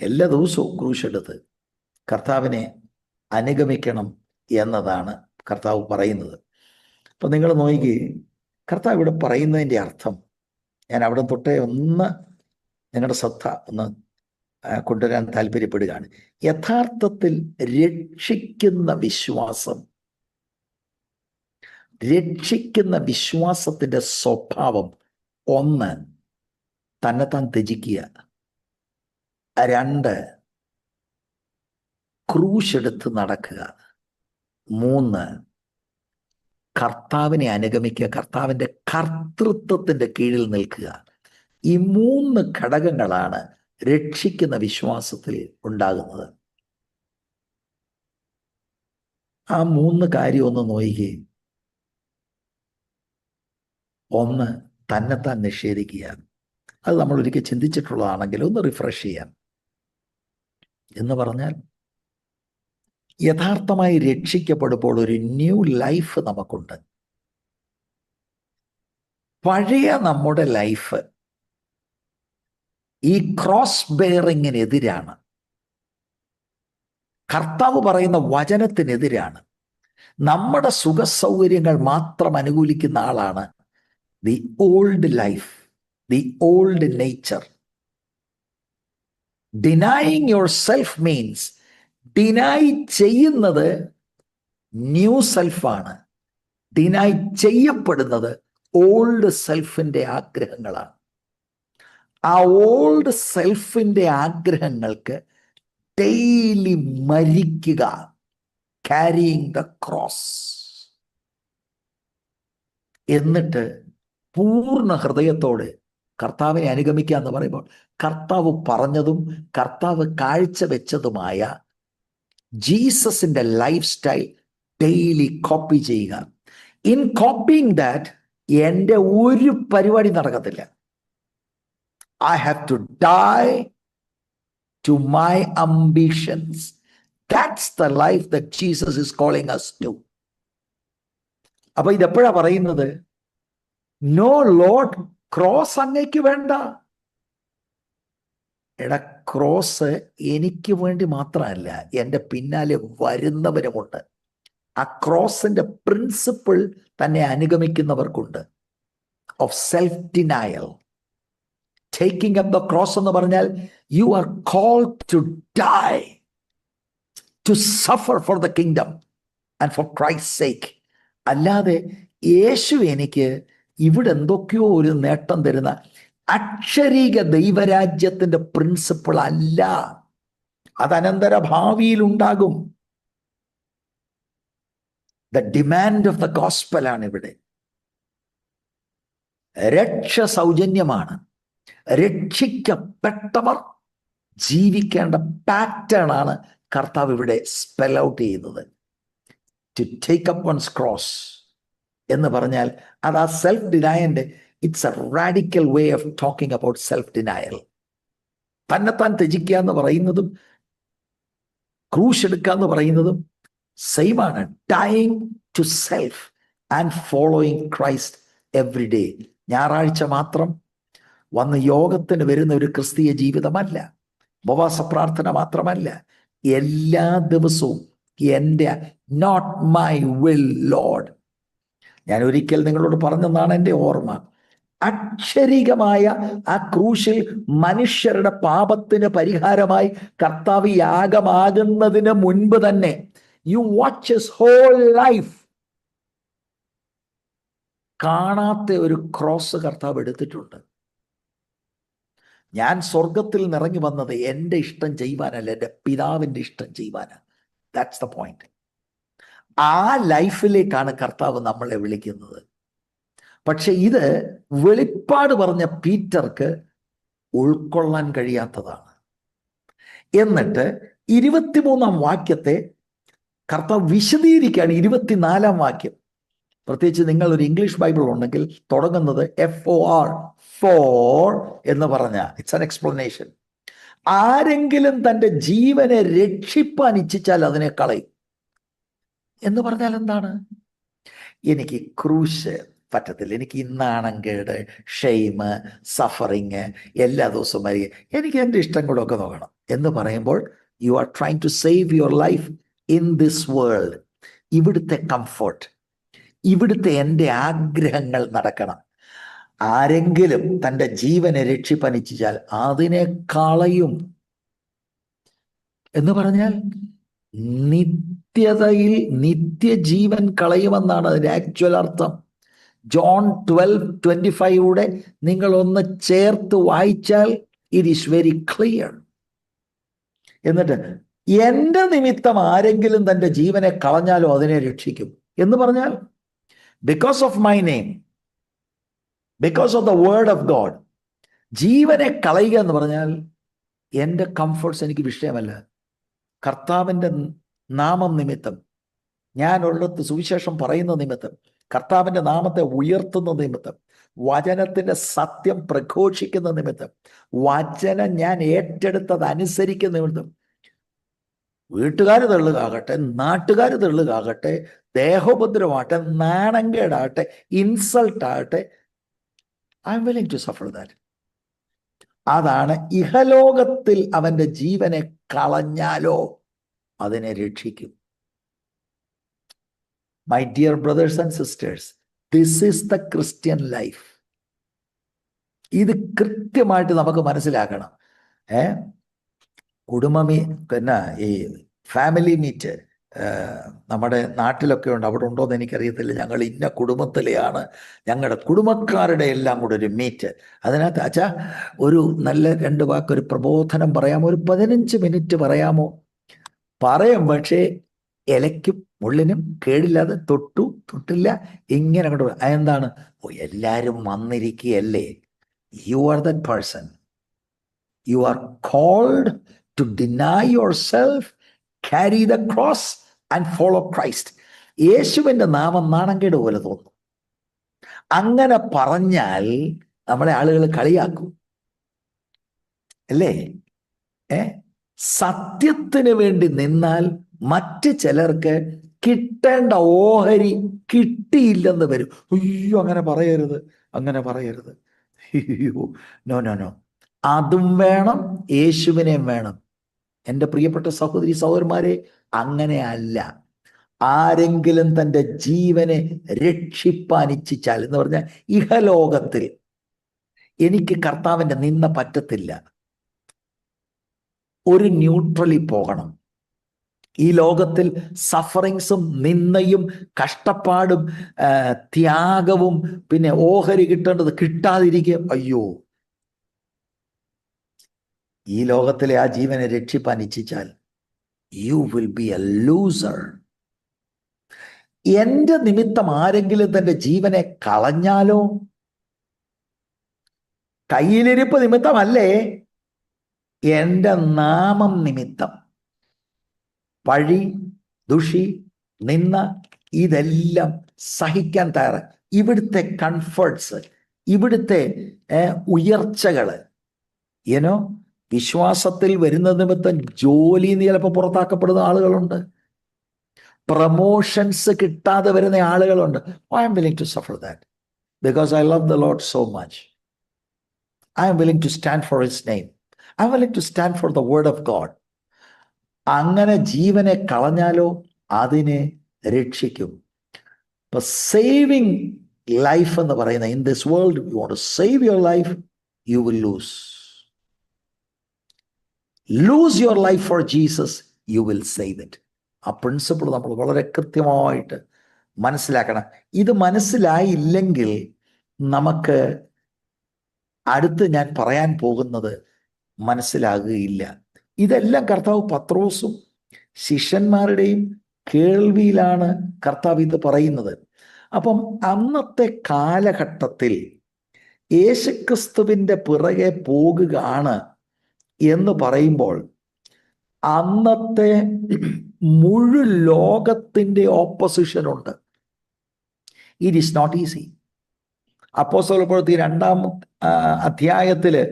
എല്ലാ ദിവസവും ക്രൂശെടുത്ത് കർത്താവിനെ അനുഗമിക്കണം എന്നതാണ് കർത്താവ് പറയുന്നത്. അപ്പൊ നിങ്ങൾ നോക്കി, കർത്താവ് ഇവിടെ പറയുന്നതിൻ്റെ അർത്ഥം ഞാൻ അവിടെ തൊട്ടേ ഒന്ന് നിങ്ങളുടെ ശ്രദ്ധ ഒന്ന് കൊണ്ടുവരാൻ താല്പര്യപ്പെടുകയാണ്. യഥാർത്ഥത്തിൽ രക്ഷിക്കുന്ന വിശ്വാസത്തിന്റെ സ്വഭാവം, ഒന്ന്, തന്നെത്താൻ ത്യജിക്കുക. 2, ക്രൂശ് എടുത്ത് നടക്കുക. 3, കർത്താവിനെ അനുഗമിക്കുക, കർത്താവിൻ്റെ കർത്തൃത്വത്തിൻ്റെ കീഴിൽ നിൽക്കുക. ഈ 3 ഘടകങ്ങളാണ് രക്ഷിക്കുന്ന വിശ്വാസത്തിൽ ഉണ്ടാകുന്നത്. ആ 3 കാര്യം ഒന്ന് നോക്കുക. 1, തന്നെത്താൻ നിഷേധിക്കുക. അത് നമ്മൾ ഒരിക്കൽ ചിന്തിച്ചിട്ടുള്ളതാണെങ്കിൽ ഒന്ന് റിഫ്രഷ് ചെയ്യാം. എന്ന് പറഞ്ഞാൽ യഥാർത്ഥമായി രക്ഷിക്കപ്പെടുമ്പോൾ ഒരു ന്യൂ ലൈഫ് നമുക്കുണ്ട്. പഴയ നമ്മുടെ ലൈഫ് ഈ ക്രോസ് ബെയറിങ്ങിനെതിരാണ്, കർത്താവ് പറയുന്ന വചനത്തിനെതിരാണ്, നമ്മുടെ സുഖസൗകര്യങ്ങൾ മാത്രം അനുകൂലിക്കുന്ന ആളാണ് the old life, the old nature. Denying yourself means deny ചെയ്യുന്നത് ന്യൂ സെൽഫാണ്, ഡിനൈ ചെയ്യപ്പെടുന്നത് ഓൾഡ് സെൽഫിൻ്റെ ആഗ്രഹങ്ങളാണ്. ആ ഓൾഡ് സെൽഫിൻ്റെ ആഗ്രഹങ്ങൾക്ക് ഡെയിലി മരിക്കുക, ക്യാരിയിങ് ദ ക്രോസ്. എന്നിട്ട് പൂർണ്ണ ഹൃദയത്തോടെ കർത്താവിനെ അനുഗമിക്കുക എന്ന് പറയുമ്പോൾ കർത്താവ് പറഞ്ഞതും കർത്താവ് കാഴ്ചവെച്ചതുമായ ജീസസിന്റെ ലൈഫ് സ്റ്റൈൽ ഡെയിലി കോപ്പി ചെയ്യുക. ഇൻ കോപ്പിങ് ദാറ്റ് എൻ്റെ ഒരു പരിപാടി നടക്കത്തില്ല. I have to die to my ambitions. That's the life that Jesus is calling us to. അപ്പൊ ഇതെപ്പോഴാ പറയുന്നത്? നോ ലോഡ്, ക്രോസ് അങ്ങേക്ക് വേണ്ട. എടാ, ക്രോസ് എനിക്ക് വേണ്ടി മാത്രമല്ല, എൻ്റെ പിന്നാലെ വരുന്നവരുമുണ്ട്. ആ ക്രോസിന്റെ പ്രിൻസിപ്പിൾ തന്നെ അനുഗമിക്കുന്നവർക്കുണ്ട്. Of self denial. Taking up the cross എന്ന് പറഞ്ഞാൽ you are called to die, to suffer for the kingdom and for Christ sake. അല്ലാതെ യേശു എനിക്ക് ഇവിടെ എന്തൊക്കെയോ ഒരു നേട്ടം തരുന്ന അക്ഷരീക ദൈവരാജ്യത്തിന്റെ പ്രിൻസിപ്പിൾ അല്ല. അത് അനന്തര ഭാവിയിൽ ഉണ്ടാകും. The demand of the gospel ആണ് ഇവിടെ. രക്ഷ സൗജന്യമാണ്. രക്ഷിക്കപ്പെട്ടവർ ജീവിക്കേണ്ട പാറ്റേൺ ആണ് കർത്താവ് ഇവിടെ സ്പെൽ ഔട്ട് ചെയ്യുന്നത്. To take up one's cross എന്ന് പറഞ്ഞാൽ അത് ആ സെൽഫ് ഡിനയലിന്റെ it's a radical way of talking about self denial. തന്നെത്താൻ ത്യജിക്കുക എന്ന് പറയുന്നതും ക്രൂശ് എടുക്കുക എന്ന് പറയുന്നതും സെയിം ആണ്. Dying to self and following Christ every day. ഞായറാഴ്ച മാത്രം വന്ന് യോഗത്തിന് വരുന്ന ഒരു ക്രിസ്തീയ ജീവിതമല്ല, ഉപവാസ പ്രാർത്ഥന മാത്രമല്ല. എല്ലാ ദിവസവും എൻ്റെ നോട്ട് മൈ വിൽ ലോർഡ്. ഞാൻ ഒരിക്കൽ നിങ്ങളോട് പറഞ്ഞെന്നാണ് എൻ്റെ ഓർമ്മ. അക്ഷരികമായ ആ ക്രൂശിൽ മനുഷ്യരുടെ പാപത്തിന് പരിഹാരമായി കർത്താവ് യാഗമാകുന്നതിന് മുൻപ് തന്നെ you watch his whole life. കാണാത്ത ഒരു ക്രോസ് കർത്താവ് എടുത്തിട്ടുണ്ട്. ഞാൻ സ്വർഗത്തിൽ നിറങ്ങി വന്നത് എൻ്റെ ഇഷ്ടം ചെയ്യുവാനല്ല, എൻ്റെ പിതാവിൻ്റെ ഇഷ്ടം ചെയ്യുവാനാണ്. That's the point. ആ ലൈഫിലേക്കാണ് കർത്താവ് നമ്മളെ വിളിക്കുന്നത്. പക്ഷെ ഇത് വെളിപ്പാട് പറഞ്ഞ പീറ്റർക്ക് ഉൾക്കൊള്ളാൻ കഴിയാത്തതാണ്. എന്നിട്ട് 23-ാം വാക്യത്തെ കർത്താവ് വിശദീകരിക്കുകയാണ്. 24-ാം വാക്യം, പ്രത്യേകിച്ച് നിങ്ങൾ ഒരു ഇംഗ്ലീഷ് ബൈബിൾ ഉണ്ടെങ്കിൽ തുടങ്ങുന്നത് FOR, ഫോർ എന്ന് പറഞ്ഞ ഇറ്റ്സ് ആൻ എക്സ്പ്ലനേഷൻ. ആരെങ്കിലും തൻ്റെ ജീവനെ രക്ഷിപ്പാൻ ഇച്ഛിച്ചാൽ അതിനെ കളയും എന്ന് പറഞ്ഞാൽ എന്താണ്? എനിക്ക് ക്രൂശ് പറ്റത്തില്ല, എനിക്ക് നാണംകേട്, ഷെയിം, സഫറിങ് എല്ലാ ദിവസവും വരിക, എനിക്ക് എൻ്റെ ഇഷ്ടം കൂടെ ഒക്കെ നോക്കണം എന്ന് പറയുമ്പോൾ you are trying to save your life in this world. ഇവിടുത്തെ കംഫർട്ട്, ഇവിടുത്തെ എൻ്റെ ആഗ്രഹങ്ങൾ നടക്കണം. ആരെങ്കിലും തൻ്റെ ജീവനെ രക്ഷിപ്പനിച്ചാൽ അതിനെ കളയും എന്ന് പറഞ്ഞാൽ നിത്യതയിൽ നിത്യജീവൻ കളയുമെന്നാണ് അതിൻ്റെ ആക്ച്വൽ അർത്ഥം. ജോൺ 12:25 നിങ്ങളൊന്ന് ചേർത്ത് വായിച്ചാൽ ഇറ്റ് ഈസ് വെരി ക്ലിയർ. എന്നിട്ട് എന്റെ നിമിത്തം ആരെങ്കിലും തന്റെ ജീവനെ കളഞ്ഞാലോ അതിനെ രക്ഷിക്കും എന്ന് പറഞ്ഞാൽ, because of my name, because of the word of God, ജീവനെ കളയുക എന്ന് പറഞ്ഞാൽ എൻ്റെ കംഫർട്ട്സ് എനിക്ക് വിഷയമല്ല. കർത്താവിൻ്റെ നാമം നിമിത്തം, ഞാനുള്ളത് സുവിശേഷം പറയുന്ന നിമിത്തം, കർത്താവിൻ്റെ നാമത്തെ ഉയർത്തുന്ന നിമിത്തം, വചനത്തിൻ്റെ സത്യം പ്രഘോഷിക്കുന്ന നിമിത്തം, വചനം ഞാൻ ഏറ്റെടുത്തത് അനുസരിക്കുന്ന നിമിത്തം, വീട്ടുകാർ തള്ളുകാകട്ടെ, നാട്ടുകാർ തള്ളുകാകട്ടെ, ദേഹോപദ്രവമാകട്ടെ, നാണംകേടാകട്ടെ, ഇൻസൾട്ടാകട്ടെ, I am willing to suffer that. അതാണ് ഇഹലോകത്തിൽ അവൻ്റെ ജീവനെ കളഞ്ഞാലോ അതിനെ രക്ഷിക്കും. My dear brothers and sisters, this is the Christian life. ഇത് കൃത്യമായിട്ട് നമുക്ക് മനസ്സിലാക്കണം. പിന്നെ ഈ ഫാമിലി മീറ്റ് നമ്മുടെ നാട്ടിലൊക്കെ ഉണ്ട്, അവിടെ ഉണ്ടോയെന്ന് എനിക്കറിയത്തില്ല. ഞങ്ങൾ ഇന്ന കുടുംബത്തിലെയാണ്, ഞങ്ങളുടെ കുടുംബക്കാരുടെ എല്ലാം കൂടെ ഒരു മീറ്റ്. അതിനകത്ത് അച്ഛാ ഒരു നല്ല 2 വാക്കൊരു പ്രബോധനം പറയാമോ, ഒരു 15 മിനിറ്റ് പറയാമോ? പറയും, പക്ഷേ ഇലയ്ക്കും മുള്ളിനും കേടില്ലാതെ തൊട്ടില്ല ഇങ്ങനെ അങ്ങോട്ട്. അതെന്താണ്? എല്ലാവരും വന്നിരിക്കുകയല്ലേ. You are that person. You are called to deny yourself, carry the cross and follow Christ. യേശുവിൻ്റെ നാമം നാണംകേട് പോലെ തോന്നും. അങ്ങനെ പറഞ്ഞാൽ നമ്മളെ ആളുകൾ കളിയാക്കും അല്ലേ? സത്യത്തിന് വേണ്ടി നിന്നാൽ മറ്റ് ചിലർക്ക് കിട്ടേണ്ട ഓഹരി കിട്ടിയില്ലെന്ന് വരും. അയ്യോ, അങ്ങനെ പറയരുത്, അങ്ങനെ പറയരുത്. അയ്യോ, നോ നോ നോ. അതും വേണം, യേശുവിനെയും വേണം. എൻ്റെ പ്രിയപ്പെട്ട സഹോദരി സഹോദരന്മാരെ, അങ്ങനെയല്ല. ആരെങ്കിലും തൻ്റെ ജീവനെ രക്ഷിപ്പാൻ ഇച്ഛിച്ചാൽ എന്ന് പറഞ്ഞാൽ, ഇഹലോകത്തിൽ എനിക്ക് കർത്താവിൻ്റെ നിന്ന പറ്റത്തില്ല, ഒരു ന്യൂട്രലി പോകണം. ഈ ലോകത്തിൽ സഫറിങ്സും നിന്നയും കഷ്ടപ്പാടും ത്യാഗവും പിന്നെ ഓഹരി കിട്ടേണ്ടത് കിട്ടാതിരിക്കുക, അയ്യോ, ഈ ലോകത്തിലെ ആ ജീവനെ രക്ഷിപ്പാൻ ഇച്ഛിച്ചാൽ you will be a loser. എൻ്റെ നിമിത്തം ആരെങ്കിലും തൻ്റെ ജീവനെ കളഞ്ഞാലോ? കയ്യിലിരിപ്പ് നിമിത്തമല്ലേ, എൻ്റെ നാമം നിമിത്തം. പഴി, ദുഷി, നിന്ന, ഇതെല്ലാം സഹിക്കാൻ തയ്യാറ്. ഇവിടുത്തെ കംഫർട്ട്സ്, ഇവിടുത്തെ ഉയർച്ചകൾ, ഏനോ വിശ്വാസത്തിൽ വരുന്ന നിമിത്തം ജോലിയിൽ നിന്ന് ചിലപ്പോൾ പുറത്താക്കപ്പെടുന്ന ആളുകളുണ്ട്, പ്രമോഷൻസ് കിട്ടാതെ വരുന്ന ആളുകളുണ്ട്. I am willing to suffer that because I love the Lord so much. I am willing to stand for his name. I am willing to stand for the word of God. അങ്ങനെ ജീവനെ കളഞ്ഞാലോ അതിനെ രക്ഷിക്കും. ഇപ്പൊ saving life എന്ന് പറയുന്ന, in this world you want to save your life, you will lose. Lose your life for Jesus, you will save it. ആ principle നമ്മൾ വളരെ കൃത്യമായിട്ട് മനസ്സിലാക്കണം. ഇത് മനസ്സിലായില്ലെങ്കിൽ നമുക്ക് അടുത്ത് ഞാൻ പറയാൻ പോകുന്നത് മനസ്സിലാകുകയില്ല. ഇതെല്ലാം കർത്താവ് പത്രോസും ശിഷ്യന്മാരുടെയും കേൾവിയിലാണ് കർത്താവ് ഇത് പറയുന്നത്. അപ്പം അന്നത്തെ കാലഘട്ടത്തിൽ യേശുക്രിസ്തുവിൻ്റെ പിറകെ പോകുകയാണ് എന്ന് പറയുമ്പോൾ അന്നത്തെ മുഴുവൻ ലോകത്തിൻ്റെ ഓപ്പോസിഷൻ ഉണ്ട്. It is not easy. അപ്പോസ്തലപ്രവൃത്തി 2-ാം അധ്യായത്തില്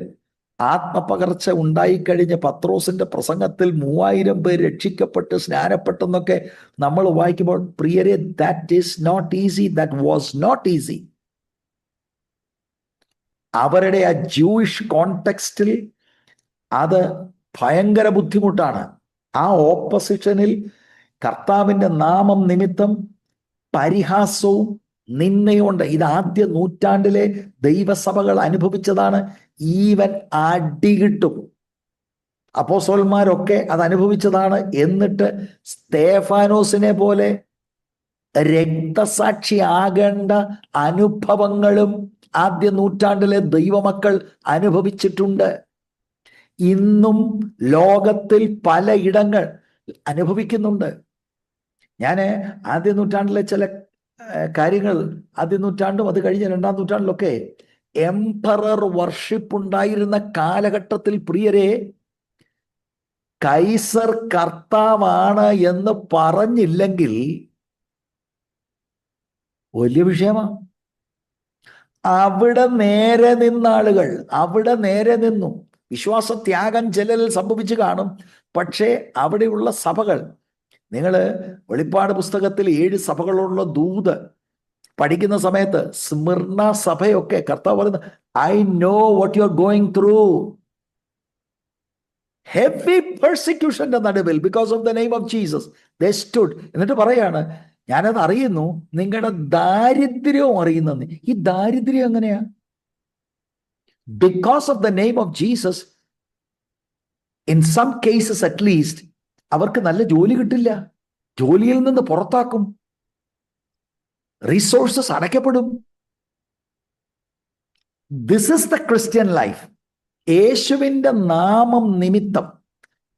ആത്മപകർച്ച ഉണ്ടായിക്കഴിഞ്ഞ പത്രോസിന്റെ പ്രസംഗത്തിൽ 3000 പേർ രക്ഷിക്കപ്പെട്ട് സ്നാനപ്പെട്ടെന്നൊക്കെ നമ്മൾ വായിക്കുമ്പോൾ, പ്രിയരെ, that is not easy. That was not easy. അവരുടെ ആ ജൂയിഷ് കോണ്ടെക്സ്റ്റിൽ അത് ഭയങ്കര ബുദ്ധിമുട്ടാണ്. ആ ഓപ്പോസിഷനിൽ കർത്താവിൻ്റെ നാമം നിമിത്തം പരിഹാസവും നിന്നയുണ്ട്. ഇത് ആദ്യ നൂറ്റാണ്ടിലെ ദൈവസഭകൾ അനുഭവിച്ചതാണ്. ഈവൻ അടി കിട്ടും. അപ്പോസ്തലന്മാരൊക്കെ അത് അനുഭവിച്ചതാണ്. എന്നിട്ട് സ്തേഫാനോസിനെ പോലെ രക്തസാക്ഷിയാകേണ്ട അനുഭവങ്ങളും ആദ്യ നൂറ്റാണ്ടിലെ ദൈവമക്കൾ അനുഭവിച്ചിട്ടുണ്ട്. ഇന്നും ലോകത്തിൽ പലയിടങ്ങൾ അനുഭവിക്കുന്നുണ്ട്. ഞാൻ ആദ്യ നൂറ്റാണ്ടിലെ ചില കാര്യങ്ങൾ, ആദ്യ നൂറ്റാണ്ടും അത് കഴിഞ്ഞ രണ്ടാം നൂറ്റാണ്ടിലൊക്കെ എംപറർ വർഷിപ്പ് ഉണ്ടായിരുന്ന കാലഘട്ടത്തിൽ പ്രിയരെ, കൈസർ കർത്താവാണ് എന്ന് പറഞ്ഞില്ലെങ്കിൽ വലിയ വിഷയമാണ്. അവിടെ നേരെ നിന്ന ആളുകൾ അവിടെ നേരെ നിന്നു. വിശ്വാസത്യാഗം ചിലരിൽ സംഭവിച്ചു കാണും. പക്ഷേ അവിടെയുള്ള സഭകൾ, നിങ്ങൾ വെളിപ്പാട് പുസ്തകത്തിൽ 7 സഭകളുള്ള ദൂത് പഠിക്കുന്ന സമയത്ത് സ്മിർണ സഭയൊക്കെ കർത്താവ് പറയുന്നത്, I know what you are going through. Heavy പെർസിക്യൂഷന്റെ നടുവിൽ because of the name of Jesus they stood. എന്നിട്ട് പറയാണ്, ഞാനത് അറിയുന്നു, നിങ്ങളുടെ ദാരിദ്ര്യവും അറിയുന്നു. ഈ ദാരിദ്ര്യം എങ്ങനെയാ? Because of the name of Jesus, in some cases at least അവർക്ക് നല്ല ജോലി കിട്ടില്ല, ജോലിയിൽ നിന്ന് പുറത്താക്കും, റിസോഴ്സസ് അടയ്ക്കപ്പെടും. This is the Christian life. യേശുവിൻ്റെ നാമം നിമിത്തം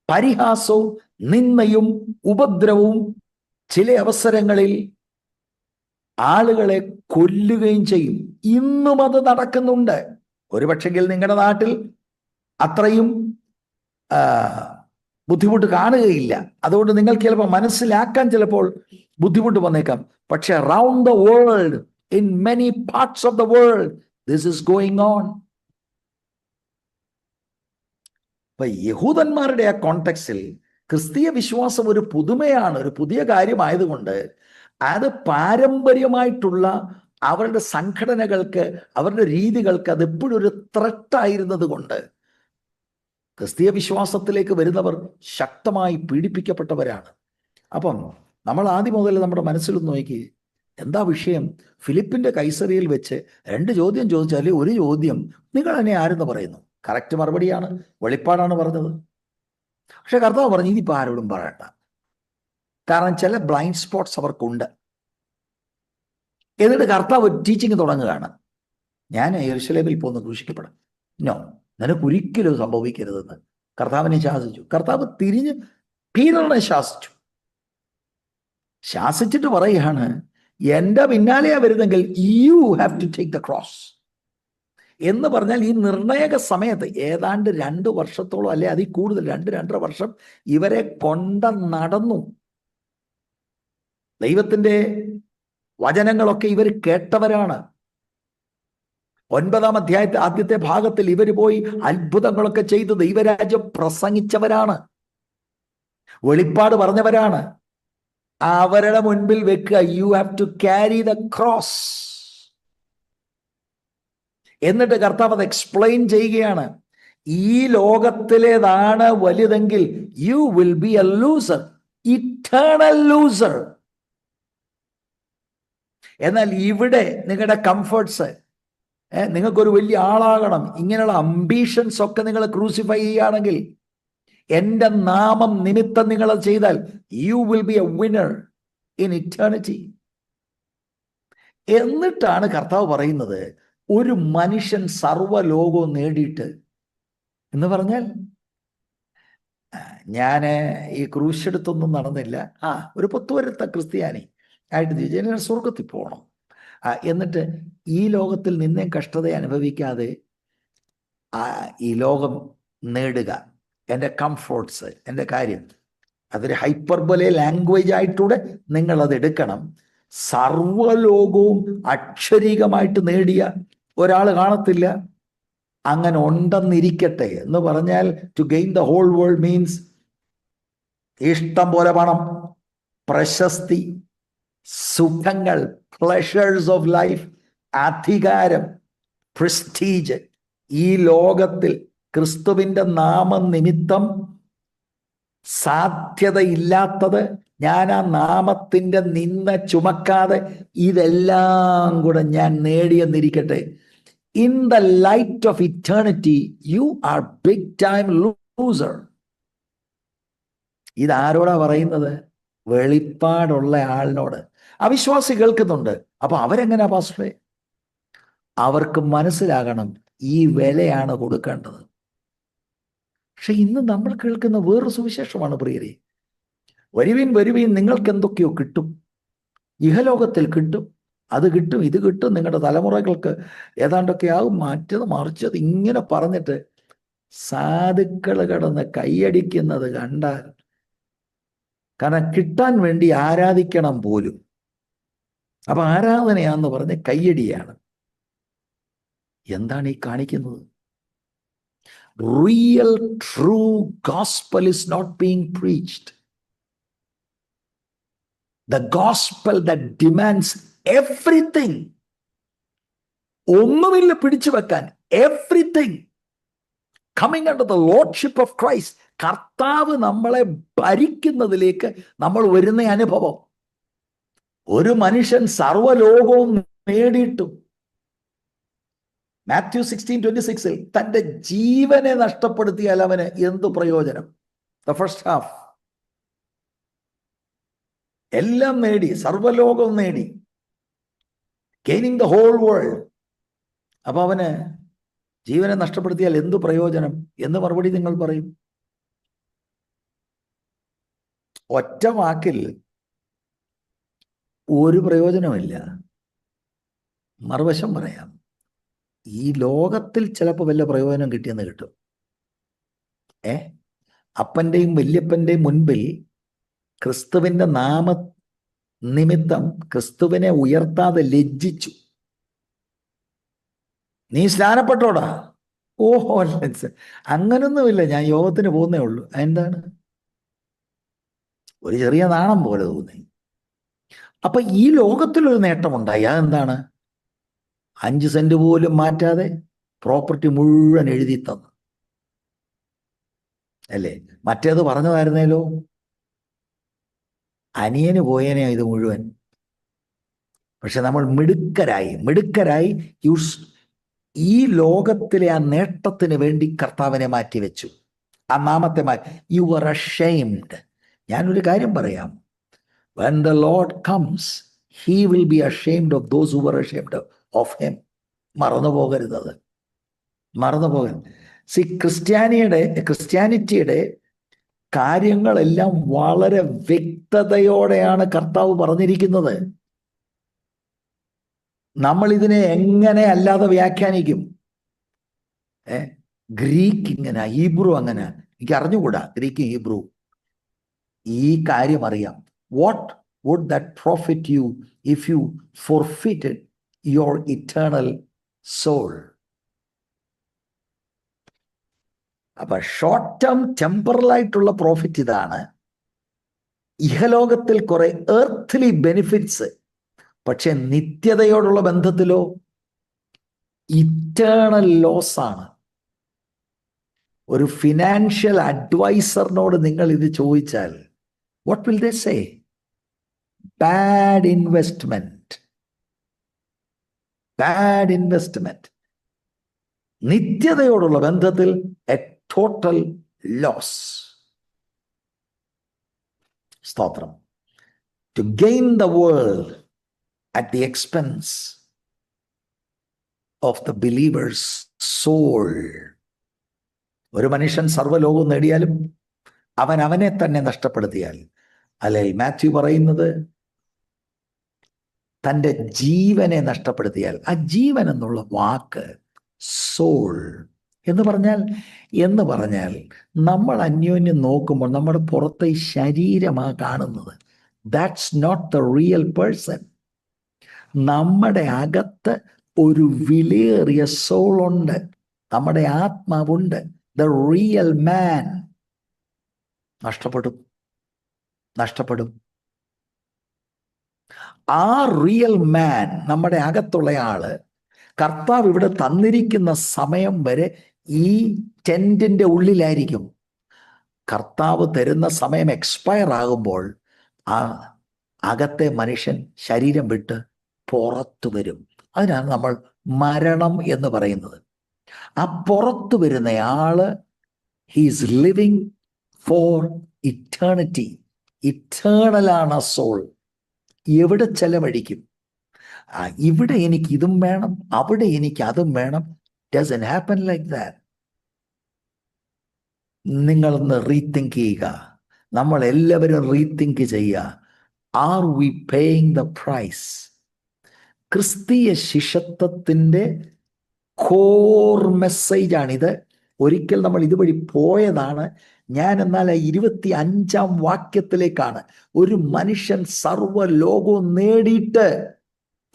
പരിഹാസവും നിന്ദയും ഉപദ്രവവും ചില അവസരങ്ങളിൽ ആളുകളെ കൊല്ലുകയും ചെയ്യും. ഇന്നും അത് നടക്കുന്നുണ്ട്. ഒരുപക്ഷെങ്കിൽ നിങ്ങളുടെ നാട്ടിൽ അത്രയും ബുദ്ധിമുട്ട് കാണുകയില്ല, അതുകൊണ്ട് നിങ്ങൾക്ക് ചിലപ്പോൾ മനസ്സിലാക്കാൻ ചിലപ്പോൾ ബുദ്ധിമുട്ട് വന്നേക്കാം. പക്ഷെ around the world, in many parts of the world, this is going on. അപ്പൊ യഹൂദന്മാരുടെ ആ കോണ്ടെക്സ്റ്റിൽ ക്രിസ്തീയ വിശ്വാസം ഒരു പുതുമയാണ്, ഒരു പുതിയ കാര്യമായതുകൊണ്ട് അത് പാരമ്പര്യമായിട്ടുള്ള അവരുടെ സംഘടനകൾക്ക്, അവരുടെ രീതികൾക്ക് അത് എപ്പോഴും ഒരു ത്രെട്ടായിരുന്നത് കൊണ്ട് ക്രിസ്തീയ വിശ്വാസത്തിലേക്ക് വരുന്നവർ ശക്തമായി പീഡിപ്പിക്കപ്പെട്ടവരാണ്. അപ്പം നമ്മൾ ആദ്യം മുതൽ നമ്മുടെ മനസ്സിലൊന്ന് നോക്കി, എന്താ വിഷയം? ഫിലിപ്പിന്റെ കൈസറിയിൽ വെച്ച് 2 ചോദ്യം ചോദിച്ചാൽ ഒരു ചോദ്യം, നിങ്ങൾ എന്നെ ആരെന്ന് പറയുന്നു? കറക്റ്റ് മറുപടിയാണ്, വെളിപ്പാടാണ് പറഞ്ഞത്. പക്ഷെ കർത്താവ് പറഞ്ഞു, ഇതിപ്പോൾ ആരോടും പറയണ്ട, കാരണം ചില ബ്ലൈൻഡ് സ്പോട്ട്സ് അവർക്കുണ്ട്. എന്നിട്ട് കർത്താവ് ടീച്ചിങ് തുടങ്ങുകയാണ്, ഞാൻ യെരുശലേമിൽ പോന്ന് ക്രൂശിക്കപ്പെടും. നോ, നിനക്കൊരിക്കലും സംഭവിക്കരുതെന്ന് കർത്താവിനെ ശാസിച്ചു. കർത്താവ് തിരിഞ്ഞ് പീറ്ററിനെ ശാസിച്ചിട്ട് പറയുകയാണ്, എൻ്റെ പിന്നാലെയാ വരുന്നെങ്കിൽ you have to take the cross എന്ന് പറഞ്ഞാൽ ഈ നിർണായക സമയത്ത് ഏതാണ്ട് 2 വർഷത്തോളം അല്ലെ അതിൽ കൂടുതൽ 2-2.5 വർഷം ഇവരെ നടന്നു. ദൈവത്തിൻ്റെ വചനങ്ങളൊക്കെ ഇവർ കേട്ടവരാണ്. 9-ാം അധ്യായത്തെ ആദ്യത്തെ ഭാഗത്തിൽ ഇവർ പോയി അത്ഭുതങ്ങളൊക്കെ ചെയ്ത് ദൈവരാജ്യം പ്രസംഗിച്ചവരാണ്, വെളിപ്പാട് പറഞ്ഞവരാണ്. അവരുടെ മുൻപിൽ വെക്കുക, you have to carry the cross. എന്നിട്ട് കർത്താവ് അത് എക്സ്പ്ലെയിൻ ചെയ്യുകയാണ്, ഈ ലോകത്തിലേതാണ് വലുതെങ്കിൽ you will be a loser, eternal loser. എന്നാൽ ഇവിടെ നിങ്ങളുടെ കംഫർട്ട്സ്, നിങ്ങൾക്കൊരു വലിയ ആളാകണം, ഇങ്ങനെയുള്ള അംബീഷൻസ് ഒക്കെ നിങ്ങൾ ക്രൂസിഫൈ ചെയ്യുകയാണെങ്കിൽ, എൻ്റെ നാമം നിമിത്തം നിങ്ങൾ അത് ചെയ്താൽ U will be A winner in eternity. എന്നിട്ടാണ് കർത്താവ് പറയുന്നത്, ഒരു മനുഷ്യൻ സർവ്വലോകവും നേടിയിട്ട് എന്ന് പറഞ്ഞാൽ, ഞാൻ ഈ ക്രൂശെടുത്തൊന്നും നടന്നില്ല, ഒരു 10 വരുത്ത ക്രിസ്ത്യാനി ആയിട്ട് ഞാൻ സ്വർഗത്തിൽ പോകണം, എന്നിട്ട് ഈ ലോകത്തിൽ നിന്നെ കഷ്ടത അനുഭവിക്കാതെ ഈ ലോകം നേടുക, എൻ്റെ കംഫോർട്ട്സ്, എൻ്റെ കാര്യം, അതൊരു ഹൈപ്പർബോലെ ലാംഗ്വേജ് ആയിട്ടൂടെ നിങ്ങളത് എടുക്കണം. സർവ്വലോകവും അക്ഷരീകമായിട്ട് നേടിയ ഒരാൾ കാണത്തില്ല. അങ്ങനെ ഉണ്ടെന്നിരിക്കട്ടെ എന്ന് പറഞ്ഞാൽ, to gain the whole world means ഇഷ്ടം പോലെ പണം, പ്രശസ്തി, സുഖങ്ങൾ, പ്ലഷേഴ്സ് ഓഫ് ലൈഫ്, അധികാരം, പ്രസ്റ്റീജ്. ഈ ലോകത്തിൽ ക്രിസ്തുവിൻ്റെ നാമനിമിത്തം സാധ്യതയില്ലാത്തത്, ഞാൻ ആ നാമത്തിൻ്റെ നിന്ന ചുമക്കാതെ ഇതെല്ലാം കൂടെ ഞാൻ നേടിയെന്നിരിക്കട്ടെ. In the light of eternity you are big time loser. ഇതാരോടാ പറയുന്നത്? വെളിപ്പാടുള്ള ആളിനോട്. അവിശ്വാസി കേൾക്കുന്നുണ്ട്. അപ്പൊ അവരെങ്ങനെയാ പാസ്റ്ററെ? അവർക്ക് മനസ്സിലാകണം ഈ വിലയാണ് കൊടുക്കേണ്ടത്. പക്ഷെ ഇന്ന് നമ്മൾ കേൾക്കുന്ന വേറൊരു സുവിശേഷമാണ് പ്രിയരെ. വരുവീൻ വരുവീൻ, നിങ്ങൾക്ക് എന്തൊക്കെയോ കിട്ടും, ഇഹലോകത്തിൽ കിട്ടും, അത് കിട്ടും, ഇത് കിട്ടും, നിങ്ങളുടെ തലമുറകൾക്ക് ഏതാണ്ടൊക്കെ ആകും, മാറ്റത് മറിച്ചത്, ഇങ്ങനെ പറഞ്ഞിട്ട് സാധുക്കൾ കിടന്ന് കൈയടിക്കുന്നത് കണ്ടാൽ, കാരണം കിട്ടാൻ വേണ്ടി ആരാധിക്കണം പോലും. അപ്പൊ ആരാധനയാന്ന് പറഞ്ഞ് കയ്യടിയാണ്. എന്താണ് ഈ കാണിക്കുന്നത്? Real true gospel is not being preached. The gospel that demands everything. ഒന്നുമില്ല പിടിച്ചു വെക്കാൻ. Everything coming under the lordship of Christ. കർത്താവ് നമ്മളെ ഭരിക്കുന്നതിലേക്ക് നമ്മൾ വരുന്ന അനുഭവം. ഒരു മനുഷ്യൻ സർവ്വലോകവും നേടിയിട്ടും മാത്യു 16:26 തന്റെ ജീവനെ നഷ്ടപ്പെടുത്തിയാൽ അവന് എന്തു പ്രയോജനം? The first half. എല്ലാം നേടി, സർവ്വലോകവും നേടി, ഗെയിനിങ് ദ ഹോൾ വേൾഡ്. അപ്പൊ അവന് ജീവനെ നഷ്ടപ്പെടുത്തിയാൽ എന്തു പ്രയോജനം എന്ന് മറുപടി നിങ്ങൾ പറയും? ഒറ്റ വാക്കിൽ ഒരു പ്രയോജനമില്ല. മറുവശം പറയാം, ഈ ലോകത്തിൽ ചിലപ്പോൾ വല്ല പ്രയോജനം കിട്ടിയെന്ന് കിട്ടും. അപ്പന്റെയും വല്യപ്പന്റെയും മുൻപിൽ ക്രിസ്തുവിന്റെ നാമ നിമിത്തം ക്രിസ്തുവിനെ ഉയർത്താതെ ലജ്ജിച്ചു. നീ സ്നാനപ്പെട്ടോടാ? ഓഹോ, അങ്ങനൊന്നുമില്ല, ഞാൻ യോഗത്തിന് പോകുന്നേ ഉള്ളൂ. എന്താണ്? ഒരു ചെറിയ നാണം പോലെ തോന്നി. അപ്പൊ ഈ ലോകത്തിലൊരു നേട്ടമുണ്ടായി. അതെന്താണ്? 5 സെന്റ് പോലും മാറ്റാതെ പ്രോപ്പർട്ടി മുഴുവൻ എഴുതി തന്നു, അല്ലേ? മറ്റേത് പറഞ്ഞതായിരുന്നേലോ, അനിയന് പോയേനെ ഇത് മുഴുവൻ. പക്ഷെ നമ്മൾ മിടുക്കരായി ഈ ലോകത്തിലെ ആ നേട്ടത്തിന് വേണ്ടി കർത്താവിനെ മാറ്റിവെച്ചു, ആ നാമത്തെ മാറ്റി. You are ashamed. ഞാനൊരു കാര്യം പറയാം, when the Lord comes, he will be ashamed of those who were ashamed of him. മറന്നു പോകരുത്. ക്രിസ്ത്യാനിറ്റിയുടെ കാര്യങ്ങളെല്ലാം വളരെ വ്യക്തതയോടെയാണ് കർത്താവ് പറഞ്ഞിരിക്കുന്നത്. നമ്മൾ ഇതിനെ എങ്ങനെ അല്ലാതെ വ്യാഖ്യാനിക്കും? ഗ്രീക്ക് ഇങ്ങനെ, ഹീബ്രു അങ്ങനെ. എനിക്ക് അറിഞ്ഞുകൂടാ ഗ്രീക്ക് ഹീബ്രു. ഈ കാര്യം അറിയാം. What would that profit you if you forfeited your eternal soul? അപ്പൊ ഷോർട്ട് ടേം ടെമ്പറൽ ആയിട്ടുള്ള പ്രോഫിറ്റ് ഇതാണ്. ഇഹലോകത്തിൽ കുറെ എർത്ത്ലി ബെനിഫിറ്റ്സ്, പക്ഷെ നിത്യതയോടുള്ള ബന്ധത്തിലോ ഇറ്റേണൽ ലോസ് ആണ്. ഒരു ഫിനാൻഷ്യൽ അഡ്വൈസറിനോട് നിങ്ങൾ ഇത് ചോദിച്ചാൽ what will they say? Bad investment. നിത്യതയോടുള്ള ബന്ധത്തിൽ എ ടോട്ടൽ ലോസ്. സ്തോത്രം. To gain the world at the expense of the believer's soul. ഒരു മനുഷ്യൻ സർവ്വലോകവും നേടിയാലും അവൻ അവനെ തന്നെ നഷ്ടപ്പെടുത്തിയാൽ, അല്ലെ മാത്യു പറയുന്നത്, തൻ്റെ ജീവനെ നഷ്ടപ്പെടുത്തിയാൽ. ആ ജീവൻ എന്നുള്ള വാക്ക് സോൾ എന്ന് പറഞ്ഞാൽ നമ്മൾ അന്യോന്യം നോക്കുമ്പോൾ നമ്മുടെ പുറത്തെ ഈ ശരീരമാണ് കാണുന്നത്. That's not the real person. നമ്മുടെ അകത്ത് ഒരു വിലയേറിയ സോളുണ്ട്, നമ്മുടെ ആത്മാവുണ്ട്. ദ റിയൽ മാൻ നഷ്ടപ്പെടും. ആ റിയൽ മാൻ, നമ്മുടെ അകത്തുള്ള ആള്, കർത്താവ് ഇവിടെ തന്നിരിക്കുന്ന സമയം വരെ ഈ ടെന്റിന്റെ ഉള്ളിലായിരിക്കും. കർത്താവ് തരുന്ന സമയം എക്സ്പയർ ആകുമ്പോൾ ആ അകത്തെ മനുഷ്യൻ ശരീരം വിട്ട് പുറത്തു വരും. അതിനാണ് നമ്മൾ മരണം എന്ന് പറയുന്നത്. ആ പുറത്തു വരുന്ന ആള് ഹീസ് ലിവിങ് ഫോർ ഇറ്റേണിറ്റി. ഇറ്റേണലാണ് സോൾ. എവിടെ ചെലവഴിക്കും? ഇവിടെ എനിക്ക് ഇതും വേണം, അവിടെ എനിക്ക് അതും വേണം. Doesn't happen like that. നിങ്ങളൊന്ന് റീതിങ്ക് ചെയ്യുക. നമ്മൾ എല്ലാവരും റീതിങ്ക് ചെയ്യുക. Are we paying the price? ക്രിസ്തീയ ശിഷ്യത്വത്തിൻ്റെ കോർ മെസ്സേജാണിത്. ഒരിക്കൽ നമ്മൾ ഇതുവഴി പോയതാണ്. ഞാൻ എന്നാൽ 25-ാം വാക്യത്തിലേക്കാണ്. ഒരു മനുഷ്യൻ സർവ്വലോകവും നേടിയിട്ട്,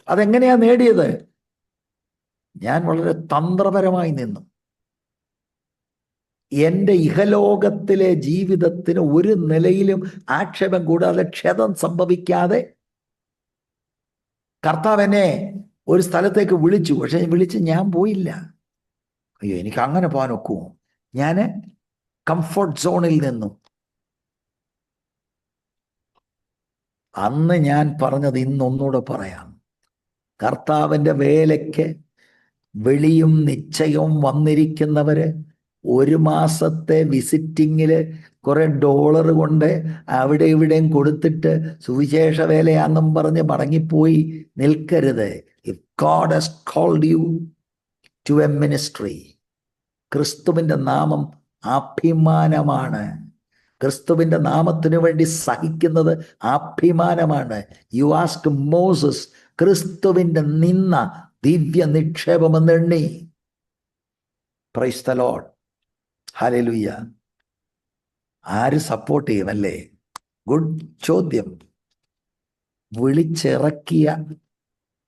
അതെങ്ങനെയാ നേടിയത്? ഞാൻ വളരെ തന്ത്രപരമായി നിന്നു. എൻ്റെ ഇഹലോകത്തിലെ ജീവിതത്തിന് ഒരു നിലയിലും ആക്ഷേപം കൂടാതെ, ക്ഷതം സംഭവിക്കാതെ കർത്താവ് എന്നെ ഒരു സ്ഥലത്തേക്ക് വിളിച്ചു. പക്ഷെ വിളിച്ച് ഞാൻ പോയില്ല. അയ്യോ, എനിക്ക് അങ്ങനെ പോകാൻ ഒക്കുമോ? ഞാൻ കംഫർട്ട് സോണിൽ നിന്നു. അന്ന് ഞാൻ പറഞ്ഞത് ഇന്നൊന്നുകൂടെ പറയാം. കർത്താവിൻ്റെ വേലയ്ക്ക് വെളിയും നിശ്ചയവും വന്നിരിക്കുന്നവര് 1 മാസത്തെ വിസിറ്റിങ്ങില് കുറെ $, കൊണ്ട് അവിടെ ഇവിടെയും കൊടുത്തിട്ട് സുവിശേഷ വേലയാണെന്നും പറഞ്ഞ് മടങ്ങിപ്പോയി നിൽക്കരുത്. If God has called you to a ministry, ക്രിസ്തുവിൻ്റെ നാമം അഭിമാനമാണ്. ക്രിസ്തുവിൻ്റെ നാമത്തിനു വേണ്ടി സഹിക്കുന്നത് അഭിമാനമാണ്. യു ആസ്ക് മോസസ്, ക്രിസ്തുവിൻ്റെ നിന്ന ദിവ്യ നിക്ഷേപമെന്നെണ്ണി. Praise the Lord. ഹല്ലേലൂയ. ആര് സപ്പോർട്ട് ചെയ്യും? അല്ലേ? ഗുഡ് ചോദ്യം. വിളിച്ചിറക്കിയ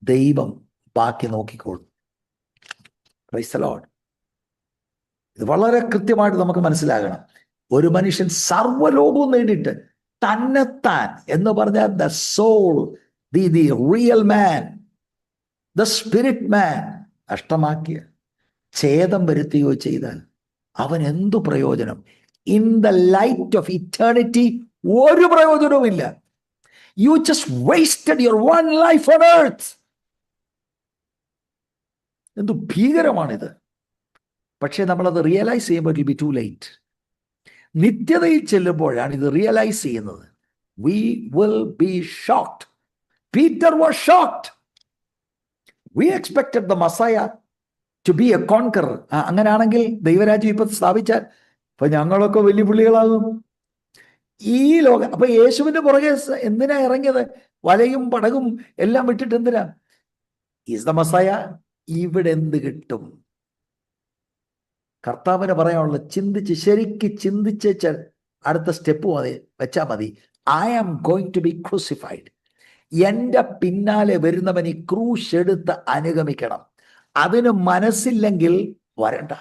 ദൈവം ബാക്കി നോക്കിക്കോളും. Praise the Lord. ഇത് വളരെ കൃത്യമായിട്ട് നമുക്ക് മനസ്സിലാകണം. ഒരു മനുഷ്യൻ സർവ്വലോകവും നേടിയിട്ട് തന്നെത്താൻ എന്ന് പറഞ്ഞാൽ the soul, the real man, the spirit man നഷ്ടമാക്കിയ, ഛേദം വരുത്തുകയോ ചെയ്താൽ അവൻ എന്തു പ്രയോജനം? In the light of eternity ഒരു പ്രയോജനവുമില്ല. You just wasted your one life on earth. എന്തു ഭീകരമാണിത്! പക്ഷേ നമ്മളത് റിയലൈസ് ചെയ്യുമ്പോൾ it will be too late. നിത്യതയിൽ ചെല്ലുമ്പോഴാണ് ഇത് റിയലൈസ് ചെയ്യുന്നത്. We will be shocked. Peter was shocked. We expected the messiah to be a conqueror. അങ്ങനെയാണെങ്കിൽ ദൈവരാജ്യം ഇപ്പൊ സ്ഥാപിച്ചാൽ ഇപ്പൊ ഞങ്ങളൊക്കെ വലിയ പുള്ളികളാകും. ഈ ലോകം അപ്പൊ യേശുവിന്റെ പുറകെ എന്തിനാ ഇറങ്ങിയത്? വലയും പടകും എല്ലാം വിട്ടിട്ട് എന്തിനാ? Is the മസായ. ഇവിടെ എന്ത് കിട്ടും? കർത്താവിന് പറയാനുള്ള ചിന്തിച്ച്, ശരിക്ക് ചിന്തിച്ച് അടുത്ത സ്റ്റെപ്പ് വെച്ചാൽ മതി. I am going to be crucified. എൻ്റെ പിന്നാലെ വരുന്നവൻ ഈ ക്രൂശ് എടുത്ത് അനുഗമിക്കണം. അതിന് മനസ്സില്ലെങ്കിൽ വരണ്ട.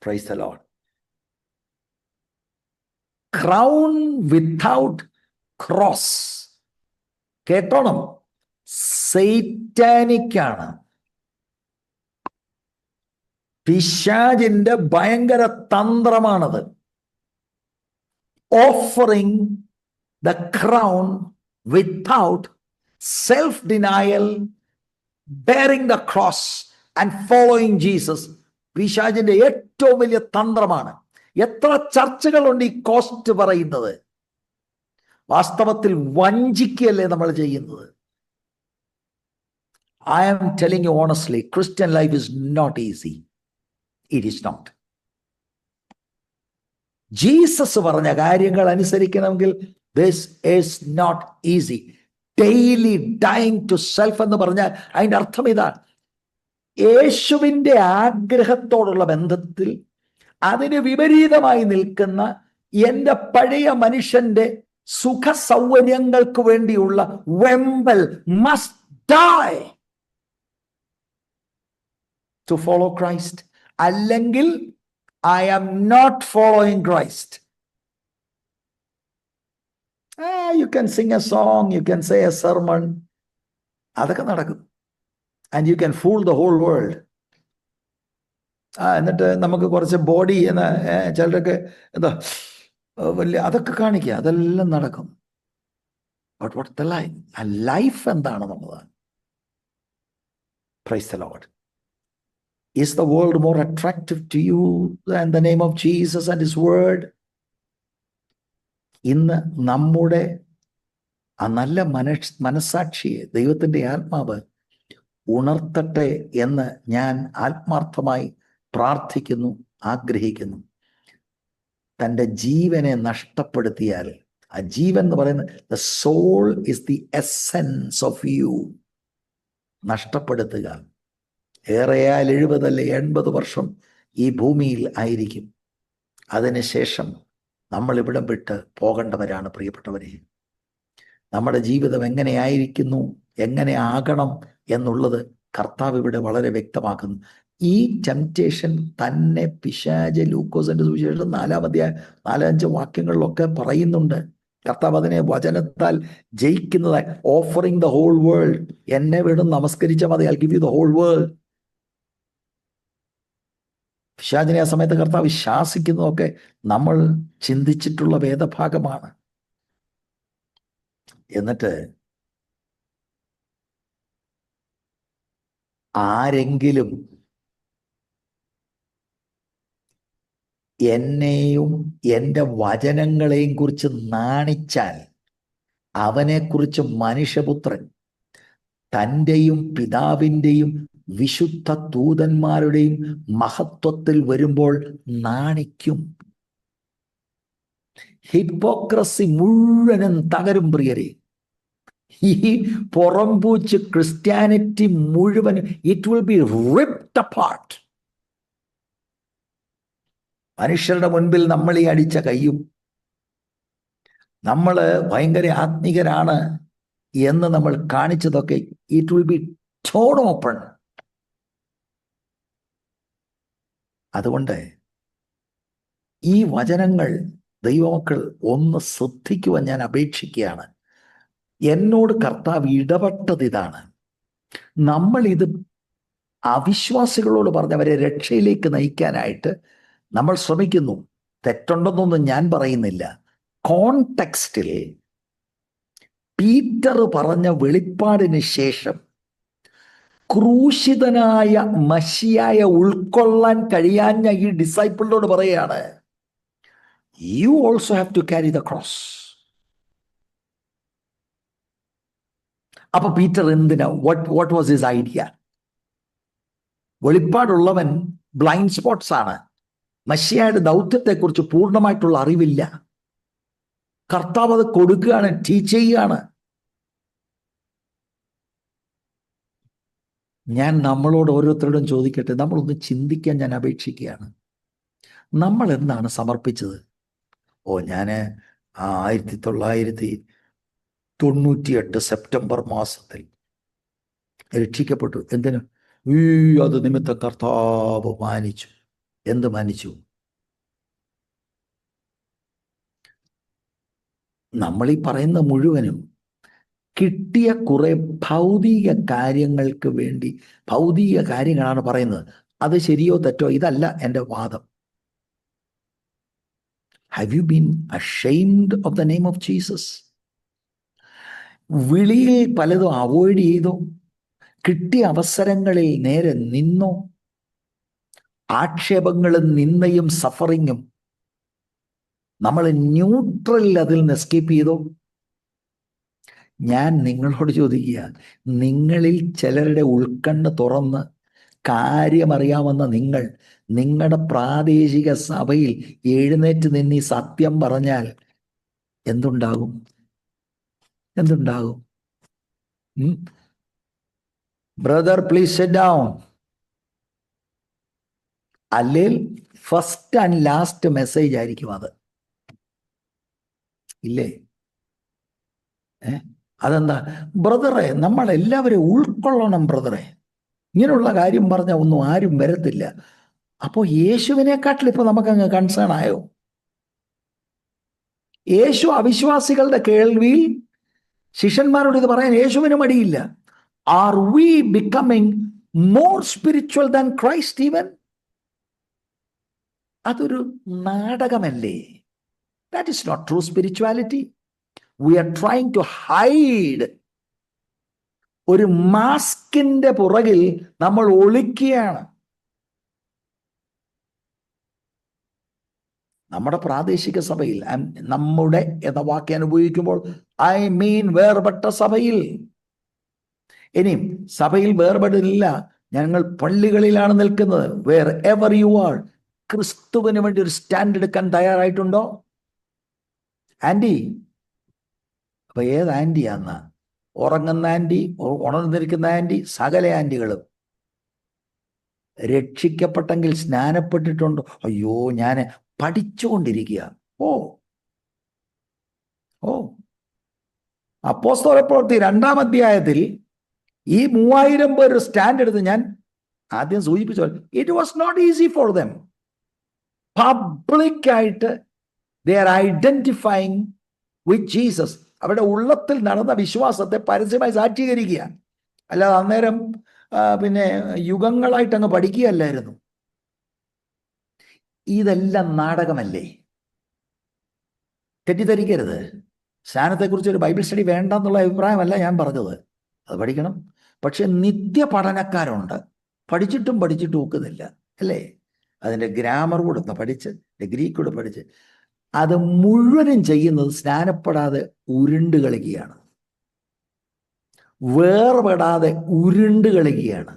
Praise the Lord. Crown without cross, കേട്ടോണം, സൈറ്റാനിക്കാണ്. പിശാചിന്റെ ഭയങ്കര തന്ത്രമാണത്. Offering the crown without self denial, bearing the cross and following Jesus. പിശാചിന്റെ ഏറ്റവും വലിയ തന്ത്രമാണ്. എത്ര ചർച്ചകളുണ്ട് ഈ കോസ്റ്റ് പറയുന്നത്. വാസ്തവത്തിൽ വഞ്ചിക്കല്ലേ നമ്മൾ ചെയ്യുന്നത്. I am telling you honestly, Christian life is not easy. It is not. Jesus പറഞ്ഞ കാര്യങ്ങൾ അനുസരിക്കണമെങ്കിൽ this is not easy. Daily dying to self എന്ന് പറഞ്ഞാൽ അതിൻ്റെ അർത്ഥം ഇതാണ്. യേശുവിൻ്റെ ആഗ്രഹത്തോടുള്ള ബന്ധത്തിൽ അതിന് വിപരീതമായി നിൽക്കുന്ന എൻ്റെ പഴയ മനുഷ്യന്റെ സുഖ സൗകര്യങ്ങൾക്ക് വേണ്ടിയുള്ള വെമ്പൽ must die to follow Christ. അല്ലെങ്കിൽ I am not following Christ. You can sing a song, you can say a sermon, അതൊക്കെ നടക്കും. And you can fool the whole world. എന്നിട്ട് നമുക്ക് കുറച്ച് ബോഡി എന്ന ചിലരൊക്കെ എന്താ വലിയ അതൊക്കെ കാണിക്കുക, അതെല്ലാം നടക്കും. But what the life? ആ ലൈഫ് എന്താണ് നമ്മളത്? Praise the Lord. Is the world more attractive to you than the name of Jesus and His word? ഇന്ന് നമ്മുടെ ആ നല്ല മനസ്സാക്ഷിയെ ദൈവത്തിൻ്റെ ആത്മാവ് ഉണർത്തട്ടെ എന്ന് ഞാൻ ആത്മാർത്ഥമായി പ്രാർത്ഥിക്കുന്നു, ആഗ്രഹിക്കുന്നു. തൻ്റെ ജീവനെ നഷ്ടപ്പെടുത്തിയാൽ, ആ ജീവൻ എന്ന് പറയുന്നത് the soul is the essence of you, നഷ്ടപ്പെടുത്തുക. ഏറെയാൽ 70 അല്ലെ 80 വർഷം ഈ ഭൂമിയിൽ ആയിരിക്കും. അതിനുശേഷം നമ്മൾ ഇവിടം വിട്ട് പോകേണ്ടവരാണ് പ്രിയപ്പെട്ടവരെ. നമ്മുടെ ജീവിതം എങ്ങനെയായിരിക്കുന്നു, എങ്ങനെ ആകണം എന്നുള്ളത് കർത്താവ് ഇവിടെ വളരെ വ്യക്തമാക്കുന്നു. ഈ ടെംപ്റ്റേഷൻ തന്നെ പിശാച് ലൂക്കോസിന്റെ സുവിശേഷം 4-ാം അധ്യായം 4-5 വാക്യങ്ങളിലൊക്കെ പറയുന്നുണ്ട്. കർത്താവ് അതിനെ വചനത്താൽ ജയിക്കുന്നതായി, ഓഫറിങ് ദ ഹോൾ വേൾഡ്, എന്നെ വീണ്ടും നമസ്കരിച്ചാൽ മതി, I give you the whole world. പിശാചിനെ ആ സമയത്ത് കർത്താവ് ശാസിക്കുന്നതൊക്കെ നമ്മൾ ചിന്തിച്ചിട്ടുള്ള വേദഭാഗമാണ്. എന്നിട്ട് ആരെങ്കിലും എന്നെയും എൻ്റെ വചനങ്ങളെയും കുറിച്ച് നാണിച്ചാൽ അവനെക്കുറിച്ച് മനുഷ്യപുത്രൻ തൻ്റെയും പിതാവിൻ്റെയും വിശുദ്ധ ദൂതന്മാരുടെയും മഹത്വത്തിൽ വരുമ്പോൾ നാണിക്കും. ഹിപ്പോക്രസി മുഴുവനും തകരും പ്രിയരെ. ഈ പുറംപൂച്ച് ക്രിസ്ത്യാനിറ്റി മുഴുവനും it will B ripped apart. മനുഷ്യരുടെ മുൻപിൽ നമ്മൾ ഈ അടിച്ച കയ്യും, നമ്മൾ ഭയങ്കര ആത്മീകരാണ് എന്ന് നമ്മൾ കാണിച്ചതൊക്കെ it will be torn open. അതുകൊണ്ട് ഈ വചനങ്ങൾ ദൈവമക്കൾ ഒന്ന് ശ്രദ്ധിക്കുവാൻ ഞാൻ അപേക്ഷിക്കുകയാണ്. എന്നോട് കർത്താവ് ഇടപെട്ടത് ഇതാണ്. നമ്മളിത് അവിശ്വാസികളോട് പറഞ്ഞവരെ രക്ഷയിലേക്ക് നയിക്കാനായിട്ട് നമ്മൾ ശ്രമിക്കുന്നു. തെറ്റുണ്ടെന്നൊന്നും ഞാൻ പറയുന്നില്ല. കോൺടെക്സ്റ്റിൽ പീറ്റർ പറഞ്ഞ വെളിപ്പാടിന് ശേഷം ക്രൂശിതനായ മശിയായെ ഉൾക്കൊള്ളാൻ കഴിയാഞ്ഞ ഈ ഡിസൈപ്പിളിനോട് പറയുകയാണ്, you also have to carry the cross. അപ്പൊ പീറ്റർ എന്തിനാ, വാട്ട് വാസ് ഹിസ് ഐഡിയ? വെളിപ്പാടുള്ളവൻ ബ്ലൈൻഡ് സ്പോട്ട്സ് ആണ്. മശിയായുടെ ദൗത്യത്തെക്കുറിച്ച് പൂർണ്ണമായിട്ടുള്ള അറിവില്ല. കർത്താവ് അത് കൊടുക്കുകയാണ്, ടീച്ച് ചെയ്യുകയാണ്. ഞാൻ നമ്മളോട് ഓരോരുത്തരോടും ചോദിക്കട്ടെ, നമ്മളൊന്ന് ചിന്തിക്കാൻ ഞാൻ അപേക്ഷിക്കുകയാണ്. നമ്മൾ എന്താണ് സമർപ്പിച്ചത്? ഞാൻ 1998 സെപ്റ്റംബർ മാസത്തിൽ രക്ഷിക്കപ്പെട്ടു. എന്തിനു? അത് നിമിത്തം കർത്താവ് മാനിച്ചു. എന്ത് മാനിച്ചു? നമ്മളീ പറയുന്ന മുഴുവനും കിട്ടിയ കുറെ ഭൗതിക കാര്യങ്ങൾക്ക് വേണ്ടി, ഭൗതിക കാര്യങ്ങളാണ് പറയുന്നത്. അത് ശരിയോ തെറ്റോ ഇതല്ല എൻ്റെ വാദം. Have you been ashamed of the name of Jesus? വിളിയിൽ പലതും അവോയ്ഡ് ചെയ്തോ? കിട്ടിയ അവസരങ്ങളിൽ നേരെ നിന്നോ? ആക്ഷേപങ്ങളും നിന്ദയും സഫറിങ്ങും നമ്മൾ ന്യൂട്രലിൽ അതിൽ നിന്ന് എസ്കേപ്പ് ചെയ്തോ? ഞാൻ നിങ്ങളോട് ചോദിക്കുക, നിങ്ങളിൽ ചിലരുടെ ഉൾക്കണ്ണ് തുറന്ന് കാര്യമറിയാമെന്ന നിങ്ങൾ നിങ്ങളുടെ പ്രാദേശിക സഭയിൽ എഴുന്നേറ്റ് നിന്ന് ഈ സത്യം പറഞ്ഞാൽ എന്തുണ്ടാകും? Brother please sit down. അല്ലെങ്കിൽ ഫസ്റ്റ് ആൻഡ് ലാസ്റ്റ് മെസ്സേജ് ആയിരിക്കും അത്, ഇല്ലേ? അതെന്താ ബ്രദറെ? നമ്മളെല്ലാവരും ഉൾക്കൊള്ളണം ബ്രദറെ. ഇങ്ങനെയുള്ള കാര്യം പറഞ്ഞാൽ ഒന്നും ആരും വരത്തില്ല. അപ്പോൾ യേശുവിനെക്കാട്ടിൽ ഇപ്പൊ നമുക്കങ്ങ് കൺസേൺ ആയോ? യേശു അവിശ്വാസികളുടെ കേൾവിയിൽ ശിഷ്യന്മാരോട് ഇത് പറയാൻ യേശുവിന് മടിയില്ല. Are we becoming more spiritual than Christ even? അതൊരു നാടകമല്ലേ? That is not true spirituality. We are trying to hide. ഒരു മാസ്കിന്റെ പുറകിൽ നമ്മൾ ഒളിക്കുകയാണ്. നമ്മുടെ പ്രാദേശിക സഭയിൽ, നമ്മുടെ എന്ന വാക്യം ഉപയോഗിക്കുമ്പോൾ ഐ മീൻ വേർപെട്ട സഭയിൽ. ഇനിയും സഭയിൽ വേർപെടില്ല, ഞങ്ങൾ പള്ളികളിലാണ് നിൽക്കുന്നത്. വേർ എവർ യു ആർ, ക്രിസ്തുവിന് വേണ്ടി ഒരു സ്റ്റാൻഡ് എടുക്കാൻ തയ്യാറായിട്ടുണ്ടോ? ആൻറ്റി, അപ്പൊ ഏത് ആൻറ്റിയാന്ന? ഉറങ്ങുന്ന ആൻറ്റി, ഉണർന്നിരിക്കുന്ന ആൻറ്റി, സകല ആൻറ്റികളും. രക്ഷിക്കപ്പെട്ടെങ്കിൽ സ്നാനപ്പെട്ടിട്ടുണ്ടോ? അയ്യോ, ഞാൻ പഠിച്ചുകൊണ്ടിരിക്കുക. ഓ ഓ അപ്പോസ്തലപ്രവൃത്തി 2-ാം അധ്യായത്തിൽ ഈ 3000 പേർ സ്റ്റാൻഡ് എടുത്ത് ഞാൻ ആദ്യം സൂചിപ്പിച്ചു, it was not easy for them. പബ്ലിക്കായിട്ട് they are identifying with Jesus. അവരുടെ ഉള്ളത്തിൽ നടന്ന വിശ്വാസത്തെ പരസ്യമായി സാക്ഷീകരിക്കുക. അല്ലാതെ അന്നേരം പിന്നെ യുഗങ്ങളായിട്ട് അങ്ങ് പഠിക്കുകയല്ലായിരുന്നു. ഇതെല്ലാം നാടകമല്ലേ? തെറ്റിദ്ധരിക്കരുത്. സ്നാനത്തെക്കുറിച്ച് ഒരു ബൈബിൾ സ്റ്റഡി വേണ്ട എന്നുള്ള അഭിപ്രായമല്ല ഞാൻ പറഞ്ഞത്. അത് പഠിക്കണം. പക്ഷെ നിത്യ പഠനക്കാരുണ്ട്, പഠിച്ചിട്ടും ഒക്കുന്നില്ല, അല്ലേ? അതിൻ്റെ ഗ്രാമർ കൂടെ പഠിച്ച്, ഗ്രീക്ക് കൂടെ പഠിച്ച്, അത് മുഴുവനും ചെയ്യുന്നത് സ്നാനപ്പെടാതെ ഉരുണ്ട് കളിക്കുകയാണ്, വേർപെടാതെ ഉരുണ്ട് കളിക്കുകയാണ്.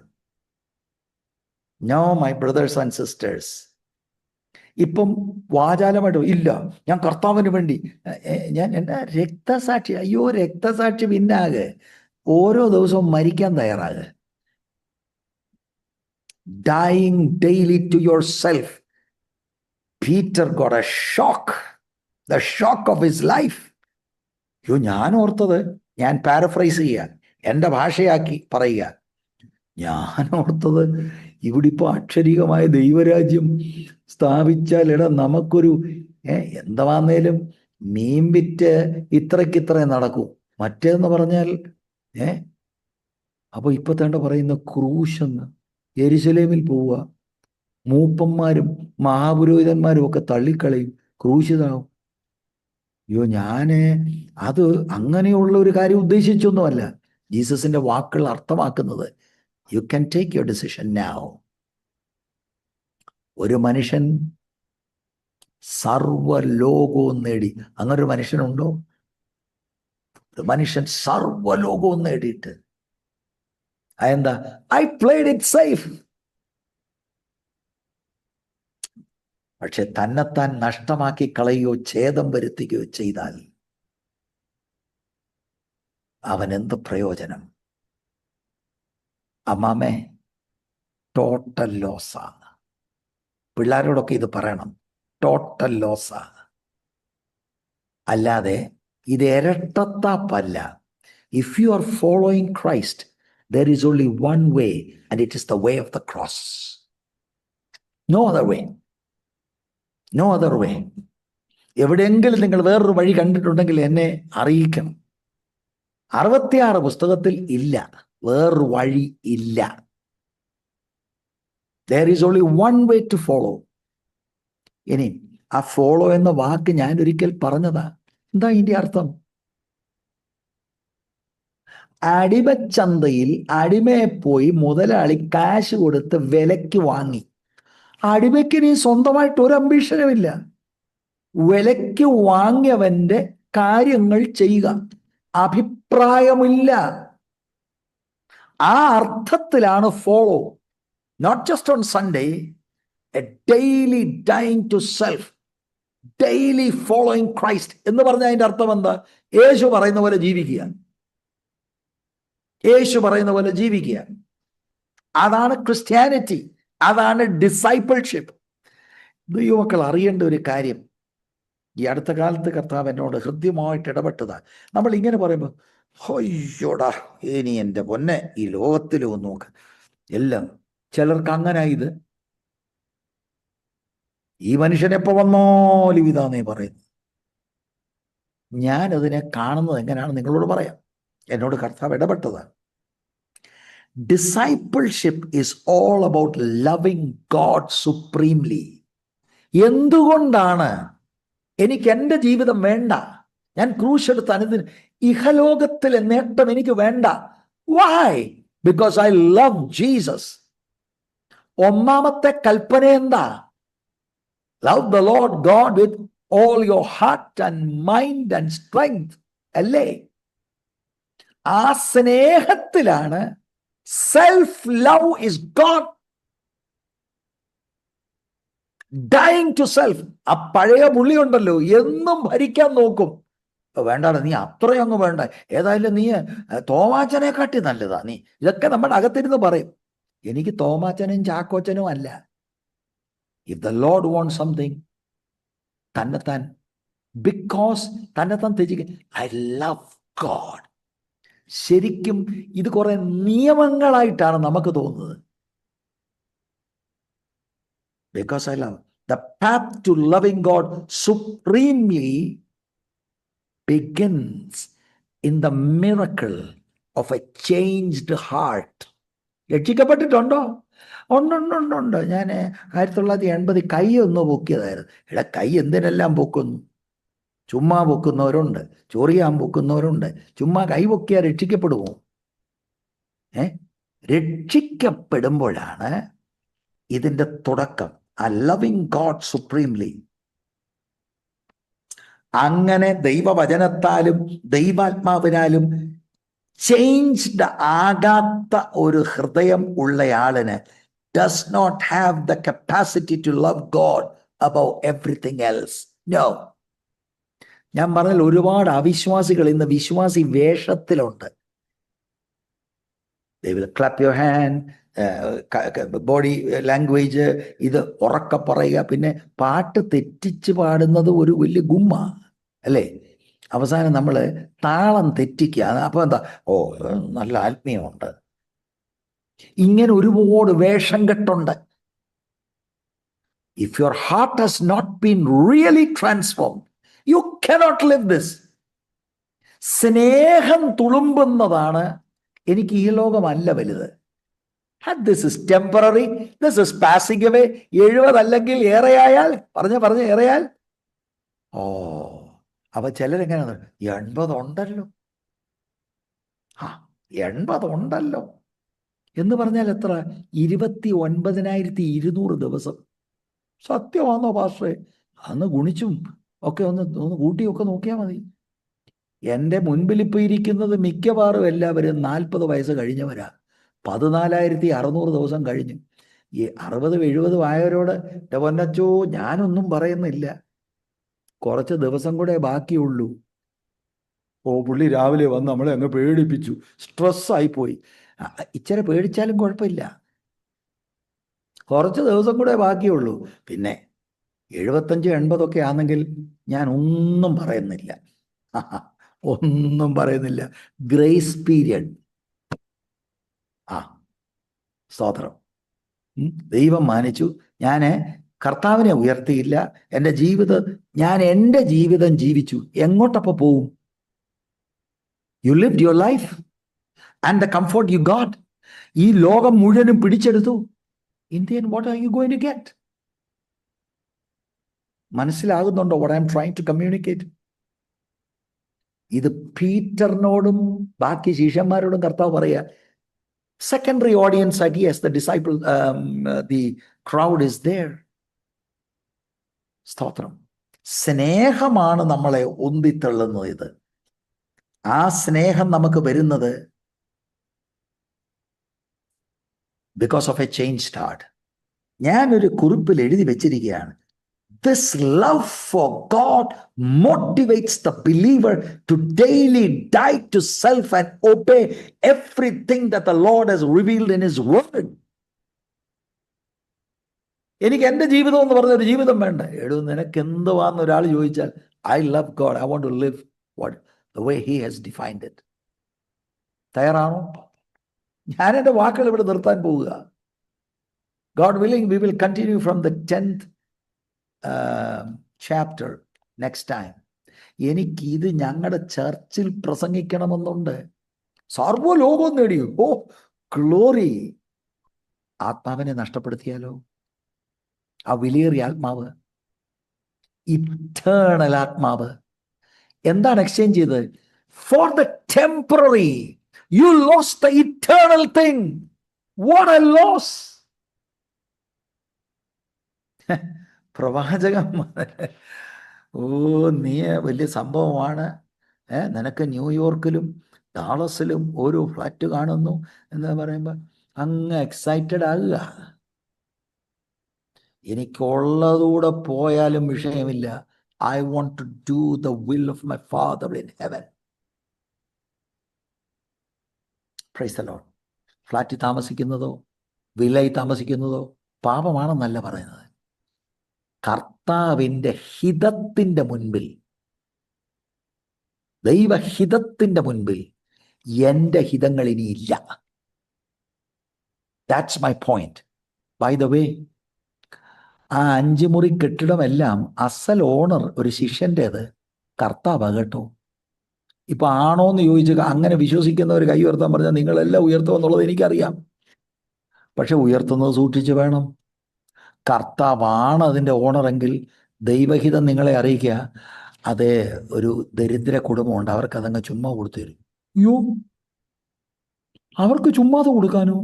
No my brothers and sisters, ഇപ്പം വാചാലമായിട്ട് ഇല്ല, ഞാൻ കർത്താവിന് വേണ്ടി ഞാൻ എൻ്റെ രക്തസാക്ഷി. അയ്യോ, രക്തസാക്ഷി പിന്നാകെ ഓരോ ദിവസവും മരിക്കാൻ തയ്യാറാകുക. Dying daily to yourself. Peter got a shock, the shock of his life. അയ്യോ, ഞാൻ ഓർത്തത്, ഞാൻ പാരഫ്രൈസ് ചെയ്യുക, എൻ്റെ ഭാഷയാക്കി പറയുക, ഞാൻ ഓർത്തത് ഇവിടെ ഇപ്പോൾ അക്ഷരികമായ ദൈവരാജ്യം സ്ഥാപിച്ചാൽ നമുക്കൊരു എന്താന്നേലും മീൻ വിറ്റ് ഇത്രയ്ക്കിത്ര നടക്കും. മറ്റേന്ന് പറഞ്ഞാൽ അപ്പൊ ഇപ്പൊ തേണ്ട പറയുന്ന ക്രൂശെന്ന്, യെരുശലേമിൽ പോവുക, മൂപ്പന്മാരും മഹാപുരോഹിതന്മാരും ഒക്കെ തള്ളിക്കളയും, ക്രൂശിതാവും. അയ്യോ, അത് അങ്ങനെയുള്ള ഒരു കാര്യം ഉദ്ദേശിച്ചൊന്നുമല്ല ജീസസിന്റെ വാക്കുകൾ അർത്ഥമാക്കുന്നത്. You can take your decision now. ഒരു മനുഷ്യൻ സർവ്വലോകവും നേടി, അങ്ങനൊരു മനുഷ്യനുണ്ടോ? ഒരു മനുഷ്യൻ സർവ്വലോകവും നേടിയിട്ട് അതെന്താ? I played it safe. പക്ഷെ തന്നെത്താൻ നഷ്ടമാക്കി കളയുകയോ ഛേദം വരുത്തുകയോ ചെയ്താൽ അവൻ എന്ത് പ്രയോജനം? അമ്മാമേ, ടോട്ടൽ ലോസാണ്. പിള്ളേരോടൊക്കെ ഇത് പറയണം, ടോട്ടൽ ലോസാണ്. അല്ലാതെ ഇത് ഇരട്ടത്താപ്പല്ല. If you are following Christ, there is only one way, and it is the way of the cross. No other way. No other way. എവിടെയെങ്കിലും നിങ്ങൾ വേറൊരു വഴി കണ്ടിട്ടുണ്ടെങ്കിൽ എന്നെ അറിയിക്കണം. 66 പുസ്തകത്തിൽ ഇല്ല, വേറൊരു വഴി ഇല്ല. There is only one way to follow. ഇനി ആ ഫോളോ എന്ന വാക്ക് ഞാൻ ഒരിക്കൽ പറഞ്ഞതാ. എന്താ ഇതിന്റെ അർത്ഥം? അടിമച്ചന്തയിൽ അടിമയെ പോയി മുതലാളി കാശ് കൊടുത്ത് വിലയ്ക്ക് വാങ്ങി. അടിമയ്ക്ക് ഇനി സ്വന്തമായിട്ട് ഒരു അംബീഷനുമില്ല. വിലയ്ക്ക് വാങ്ങിയവന്റെ കാര്യങ്ങൾ ചെയ്യുക, അഭിപ്രായമില്ല. ആ അർത്ഥത്തിലാണ് follow. Not just on Sunday, a daily dying to self, daily following Christ എന്ന് പറഞ്ഞ അതിന്റെ അർത്ഥം എന്താ? യേശു പറയുന്ന പോലെ ജീവിക്കുക. യേശു പറയുന്ന പോലെ ജീവിക്കുക. അതാണ് ക്രിസ്ത്യാനിറ്റി, അതാണ് ഡിസൈപ്പിൾഷിപ്പ്. ദൈവമക്കൾ അറിയേണ്ട ഒരു കാര്യം, ഈ അടുത്ത കാലത്ത് കർത്താവ് എന്നോട് ഹൃദ്യമായിട്ട് ഇടപെട്ടതാ. നമ്മൾ ഇങ്ങനെ പറയുമ്പോൾ അയ്യോടാ, ഇനി എൻ്റെ പൊന്നെ ഈ ലോകത്തിലോ നോക്ക് എല്ലാം. ചിലർക്ക് അങ്ങനെ ഇത് ഈ മനുഷ്യൻ എപ്പോ വന്നാലും ഇതാന്നേ പറയുന്നു. ഞാനതിനെ കാണുന്നത് എങ്ങനെയാണ് നിങ്ങളോട് പറയാം. എന്നോട് കർത്താവ് ഇടപെട്ടതാണ്. Discipleship is all about loving God supremely. എന്തുകൊണ്ടാണ് എനിക്ക് എൻ്റെ ജീവിതം വേണ്ട, ഞാൻ ക്രൂശ് എടുത്ത് അനുദിനം ഇഹലോകത്തിലെ നേട്ടം എനിക്ക് വേണ്ട? Why? Because I love Jesus. ഒന്നാമത്തെ കൽപ്പന എന്താ? Love the Lord God with all your heart and mind and strength. അല്ലേ? ആ സ്നേഹത്തിലാണ് self love is God. Dying to self. ആ പഴയ പുള്ളി ഉണ്ടല്ലോ, എന്നും ഭരിക്കാൻ നോക്കും. വേണ്ടാണ്, നീ അത്രയൊന്നും വേണ്ട, ഏതായാലും നീ തോമാച്ചനെ കാട്ടി നല്ലതാ നീ. ഇതൊക്കെ നമ്മുടെ അകത്തിരുന്ന് പറയും. എനിക്ക് തോമാച്ചനും ചാക്കോച്ചനും അല്ല. If the Lord won't something, തന്നെത്താൻ, ബിക്കോസ് തന്നെത്താൻ ത്യജിക്കുക. I love God. ശരിക്കും ഇത് കുറെ നിയമങ്ങളായിട്ടാണ് നമുക്ക് തോന്നുന്നത്. Because I love. The path to loving God supremely begins in the miracle of a changed heart. രക്ഷിക്കപ്പെട്ടിട്ടുണ്ടോ? ഉണ്ട്. ഞാൻ 1980 കൈ ഒന്ന് പൊക്കിയതായിരുന്നു. കൈ എന്തിനെല്ലാം പൊക്കുന്നു? ചുമ്മാ പൊക്കുന്നവരുണ്ട്, ചൊറിയാൻ പൊക്കുന്നവരുണ്ട്. ചുമ്മാ കൈ പൊക്കിയാൽ രക്ഷിക്കപ്പെടുമോ? രക്ഷിക്കപ്പെടുമ്പോഴാണ് ഇതിൻ്റെ തുടക്കം. ആ ലവിങ് ഗോഡ് സുപ്രീംലി. അങ്ങനെ ദൈവവചനത്താലും ദൈവാത്മാവിനാലും ചേഞ്ച്ഡ് ആകാത്ത ഒരു ഹൃദയം ഉള്ളയാളിന് does not have the capacity to love God above everything else. No. ഞാൻ പറഞ്ഞാൽ ഒരുപാട് അവിശ്വാസികൾ ഇന്ന് വിശ്വാസി വേഷത്തിലുണ്ട്. They will clap your hand, body language, ഇത് ഉറക്കെ പറയുക. പിന്നെ പാട്ട് തെറ്റിച്ച് പാടുന്നത് ഒരു വലിയ ഗുമ്മ അല്ലേ? അവസാനം നമ്മൾ താളം തെറ്റിക്കുക. അപ്പോൾ എന്താ? ഓ, നല്ല ആത്മീയമുണ്ട്. ഇങ്ങനെ ഒരുപാട് വേഷം കെട്ടുണ്ട്. If your heart has not been really transformed, you cannot live this. സ്നേഹം തുളുമ്പുന്നതാണ് എനിക്ക് ഈ ലോകമല്ല വലുത്. This is temporary, this is passing away. 70 അല്ലെങ്കിൽ ഏറെയായാൽ പറഞ്ഞ ഏറെയാൽ അപ്പൊ ചിലരെങ്ങനെയാണ്? 80 ഉണ്ടല്ലോ, 80 ഉണ്ടല്ലോ എന്ന് പറഞ്ഞാൽ എത്ര? 29,200 ദിവസം. സത്യമാണോ പാസ്റ്ററെ? അന്ന് ഗുണിച്ചും ഒക്കെ ഒന്ന് കൂട്ടിയൊക്കെ നോക്കിയാൽ മതി. എൻ്റെ മുൻപിൽ ഇപ്പൊ ഇരിക്കുന്നത് മിക്കവാറും എല്ലാവരും 40 വയസ്സ് കഴിഞ്ഞവരാ. 14,600 ദിവസം കഴിഞ്ഞു. ഈ 60-70 ആയവരോട് പൊന്നച്ചോ ഞാനൊന്നും പറയുന്നില്ല, കുറച്ച് ദിവസം കൂടെ ബാക്കിയുള്ളൂ. പുള്ളി രാവിലെ വന്ന് നമ്മളെ അങ്ങ് പേടിപ്പിച്ചു, സ്ട്രെസ്സായിപ്പോയി. ഇച്ചിരി പേടിച്ചാലും കുഴപ്പമില്ല, കുറച്ച് ദിവസം കൂടെ ബാക്കിയുള്ളൂ. പിന്നെ 75-80 ഒക്കെ ആണെങ്കിൽ ഞാൻ ഒന്നും പറയുന്നില്ല, ഒന്നും പറയുന്നില്ല. Grace period. സ്തോത്രം. ദൈവം മാനിച്ചു. ഞാൻ കർത്താവിനെ ഉയർത്തിയില്ല. ഞാൻ എൻ്റെ ജീവിതം ജീവിച്ചു. എങ്ങോട്ടപ്പോൾ പോവും? You lived your life and the comfort you got. ഈ ലോകം മുഴുവനും പിടിച്ചെടുത്തു. In the end what are you going to get? മനസ്സിലാകുന്നുണ്ടോ what I am trying to communicate? ഇത് പീറ്ററിനോടും ബാക്കി ശിഷ്യന്മാരോടും കർത്താവ് പറയുക. Secondary audience said, yes, the disciple, the crowd is there. സ്തോത്രം. സ്നേഹമാണ് നമ്മളെ ഉന്തിത്തള്ളുന്നത്. ഇത് ആ സ്നേഹം നമുക്ക് വരുന്നത് because of a changed heart. ഞാനൊരു കുറിപ്പിൽ എഴുതി വെച്ചിരിക്കുകയാണ്. This love for God motivates the believer to daily die to self and obey everything that the Lord has revealed in His Word. എനിക്ക് എൻ്റെ ജീവിതം എന്ന് പറഞ്ഞൊരു ജീവിതം വേണ്ട. നിനക്ക് എന്തുവാന്ന് ഒരാൾ ചോദിച്ചാൽ, I love God, I want to live the way He has defined it. തയ്യാറാണോ? ഞാൻ എൻ്റെ വാക്കുകൾ ഇവിടെ നിർത്താൻ പോവുക. God willing, we will continue from the 10th chapter next time. എനിക്കിത് ഞങ്ങളുടെ ചർച്ചിൽ പ്രസംഗിക്കണമെന്നുണ്ട്. സർവ്വലോകം നേടിയോ? ഗ്ലോറി. ആത്മാവിനെ നഷ്ടപ്പെടുത്തിയാലോ? ആ വിലയേറിയ ആത്മാവ്, ഇറ്റേണൽ ആത്മാവ്. എന്താണ് എക്സ്ചേഞ്ച് ചെയ്തത്? For the temporary you lose the eternal thing. What a loss! പ്രവാചകന്മാർ, ഓ നീ വലിയ സംഭവമാണ്, നിനക്ക് ന്യൂയോർക്കിലും ഡാളസിലും ഓരോ ഫ്ലാറ്റ് കാണുന്നു എന്ന് പറയുമ്പോൾ അങ്ങ് എക്സൈറ്റഡ് ആകുക. എനിക്കുള്ളതൂടെ പോയാലും വിഷയമില്ല. I want to do the will of my Father in heaven. Praise the Lord. ഫ്ലാറ്റിൽ താമസിക്കുന്നതോ വില്ലയിൽ താമസിക്കുന്നതോ പാപമാണെന്നല്ല പറയുന്നത്. കർത്താവിൻ്റെ ഹിതത്തിൻ്റെ മുൻപിൽ, ദൈവഹിതത്തിൻ്റെ മുൻപിൽ എൻ്റെ ഹിതങ്ങൾ ഇനിയില്ല. That's my point. By the way, ആ 5 മുറി കെട്ടിടമെല്ലാം അസൽ ഓണർ ഒരു ശിഷ്യൻ്റേത് കർത്താവാ കേട്ടോ. ഇപ്പൊ ആണോന്ന് ചോദിച്ചു അങ്ങനെ വിശ്വസിക്കുന്നവർ കൈ ഉയർത്താൻ പറഞ്ഞാൽ നിങ്ങളെല്ലാം ഉയർത്തുമെന്നുള്ളത് എനിക്കറിയാം. പക്ഷെ ഉയർത്തുന്നത് സൂക്ഷിച്ച് വേണം. കർത്താവാണ് അതിൻ്റെ ഓണറെങ്കിൽ ദൈവഹിതം നിങ്ങളെ അറിയിക്കുക. അതേ, ഒരു ദരിദ്ര കുടുംബമുണ്ട്, അവർക്ക് അതങ്ങ് ചുമ്മാ കൊടുത്തു തരും. അയ്യോ, അവർക്ക് ചുമ്മാതെ കൊടുക്കാനോ?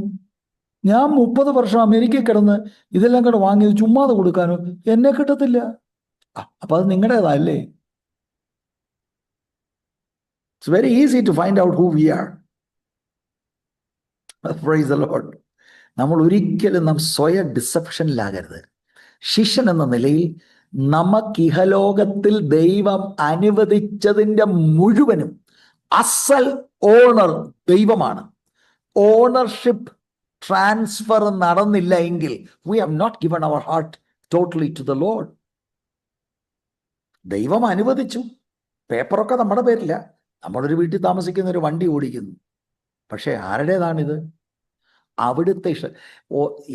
ഞാൻ 30 വർഷം അമേരിക്കയിൽ കിടന്ന് ഇതെല്ലാം കൂടെ വാങ്ങിയത് ചുമ്മാതെ കൊടുക്കാനോ? എന്നെ കിട്ടത്തില്ല. അപ്പൊ അത് നിങ്ങളുടേതല്ലേ? It's very easy to find out who we are. Praise the lord. നമ്മൾ ഒരിക്കലും സ്വയം ഡിസെപ്ഷനിലാകരുത്. ശിഷ്യൻ എന്ന നിലയിൽ നമുക്ക് ഇഹലോകത്തിൽ ദൈവം അനുവദിച്ചതിൻ്റെ മുഴുവനും അസൽ ഓണർ ദൈവമാണ്. ഓണർഷിപ്പ് ട്രാൻസ്ഫർ നടന്നില്ല എങ്കിൽ we have not given our heart totally to the Lord. ദൈവം അനുവദിച്ചു, പേപ്പറൊക്കെ നമ്മുടെ പേരില്ല. നമ്മളൊരു വീട്ടിൽ താമസിക്കുന്ന, ഒരു വണ്ടി ഓടിക്കുന്നു, പക്ഷേ ആരുടേതാണിത്? അവിടുത്തെ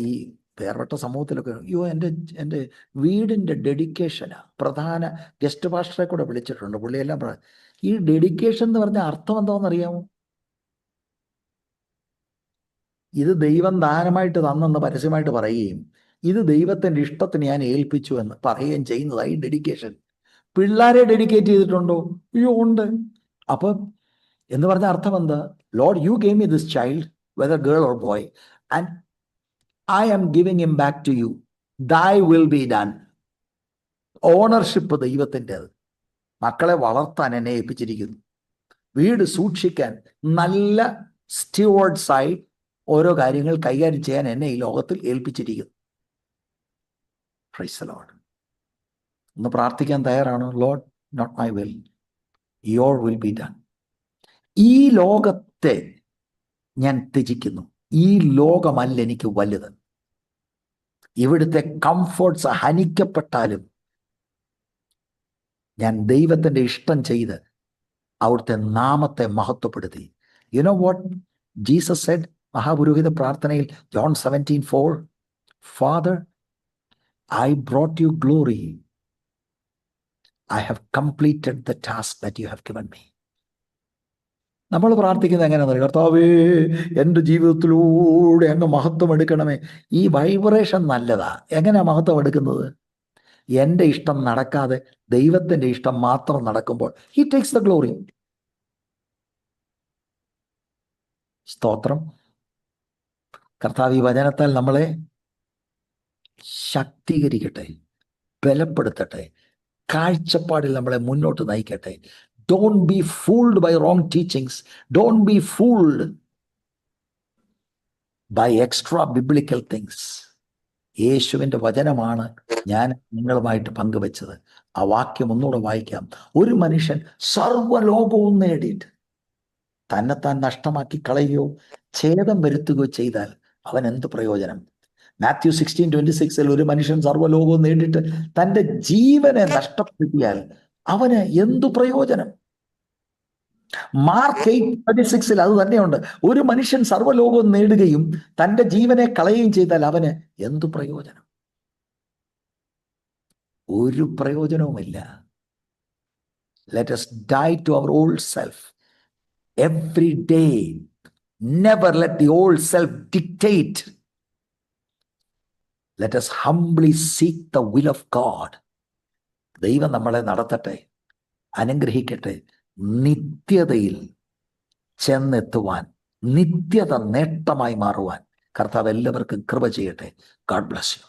ഈ വേർപെട്ട സമൂഹത്തിലൊക്കെ അയ്യോ എൻ്റെ വീടിൻ്റെ ഡെഡിക്കേഷനാണ് പ്രധാന. ഗസ്റ്റ് പാസ്റ്ററെ കൂടെ വിളിച്ചിട്ടുണ്ട്, പുള്ളിയെല്ലാം ഈ ഡെഡിക്കേഷൻ എന്ന് പറഞ്ഞ അർത്ഥം എന്താണെന്നറിയാമോ? ഇത് ദൈവം ദാനമായിട്ട് തന്നെന്ന് പരസ്യമായിട്ട് പറയുകയും ഇത് ദൈവത്തിൻ്റെ ഇഷ്ടത്തിന് ഞാൻ ഏൽപ്പിച്ചു എന്ന് പറയുകയും ചെയ്യുന്നതായി ഡെഡിക്കേഷൻ. പിള്ളേരെ ഡെഡിക്കേറ്റ് ചെയ്തിട്ടുണ്ടോ? അയ്യോ ഉണ്ട്. അപ്പൊ എന്ന് പറഞ്ഞ അർത്ഥം എന്താ? Lord, U gave me this child, whether girl or boy, and I am giving him back to you. Thy will be done. Ownership ദൈവത്തിൻ്റെത്. മക്കളെ വളർത്താൻ എന്നെ ഏൽപ്പിച്ചിരിക്കുന്നു. വീട് സൂക്ഷിക്കാൻ, നല്ല സ്റ്റ്യൂവർഡ്സായി ഓരോ കാര്യങ്ങൾ കൈകാര്യം ചെയ്യാൻ എന്നെ ഈ ലോകത്തിൽ ഏൽപ്പിച്ചിരിക്കുന്നു. Price the Lord. ഒന്ന് പ്രാർത്ഥിക്കാൻ തയ്യാറാണോ? Lord, not my will, your will be done. ഈ ലോകത്തെ ഞാൻ ത്യജിക്കുന്നു. ഈ ലോകമല്ല എനിക്ക് വലുത്. ഇവിടുത്തെ കംഫർട്ട്സ് ഹനിക്കപ്പെട്ടാലും ഞാൻ ദൈവത്തിൻ്റെ ഇഷ്ടം ചെയ്ത് അവിടുത്തെ നാമത്തെ മഹത്വപ്പെടുത്തി. You know what Jesus said? മഹാപുരോഹിത പ്രാർത്ഥനയിൽ John 17:4, father, I brought you glory, I have completed the task that you have given me. നമ്മൾ പ്രാർത്ഥിക്കുന്നത് എങ്ങനെയാണെന്ന്? കർത്താവേ, എൻ്റെ ജീവിതത്തിലൂടെ അങ്ങ് മഹത്വം എടുക്കണമേ. ഈ വൈബ്രേഷൻ നല്ലതാ. എങ്ങനെയാ മഹത്വം എടുക്കുന്നത്? എൻ്റെ ഇഷ്ടം നടക്കാതെ ദൈവത്തിൻ്റെ ഇഷ്ടം മാത്രം നടക്കുമ്പോൾ ഹി ടേക്സ് ദ ഗ്ലോറി. സ്തോത്രം. കർത്താവ് ഈ വചനത്താൽ നമ്മളെ ശക്തീകരിക്കട്ടെ, ബലപ്പെടുത്തട്ടെ, കാഴ്ചപ്പാടിൽ നമ്മളെ മുന്നോട്ട് നയിക്കട്ടെ. Don't be fooled by wrong teachings. Don't be fooled by extra biblical things. യേശുവിൻ്റെ വചനമാണ് ഞാൻ നിങ്ങളുമായിട്ട് പങ്കുവെച്ചത്. ആ വാക്യം ഒന്നുകൂടെ വായിക്കാം. ഒരു മനുഷ്യൻ സർവ്വലോകവും നേടിയിട്ട് തന്നെത്താൻ നഷ്ടമാക്കി കളയുകയോ ഛേദം വരുത്തുകയോ ചെയ്താൽ അവൻ എന്ത് പ്രയോജനം? മാത്യു 16:26 ഒരു മനുഷ്യൻ സർവ്വലോകവും നേടിയിട്ട് തൻ്റെ ജീവനെ നഷ്ടപ്പെടുത്തിയാൽ അവന് എന്തു പ്രയോജനം? മാർക്ക് 8:36 അത് തന്നെയുണ്ട്. ഒരു മനുഷ്യൻ സർവ്വലോകവും നേടുകയും തൻ്റെ ജീവനെ കളയുകയും ചെയ്താൽ അവന് എന്തു പ്രയോജനം? ഒരു പ്രയോജനവുമില്ല. Let us die to our old self every day. Never let the old self dictate. Let us humbly seek the will of God. ദൈവം നമ്മളെ നടത്തട്ടെ, അനുഗ്രഹിക്കട്ടെ. നിത്യതയിൽ ചെന്നെത്തുവാൻ, നിത്യത നേട്ടമായി മാറുവാൻ കർത്താവ് എല്ലാവർക്കും കൃപ ചെയ്യട്ടെ. God bless you.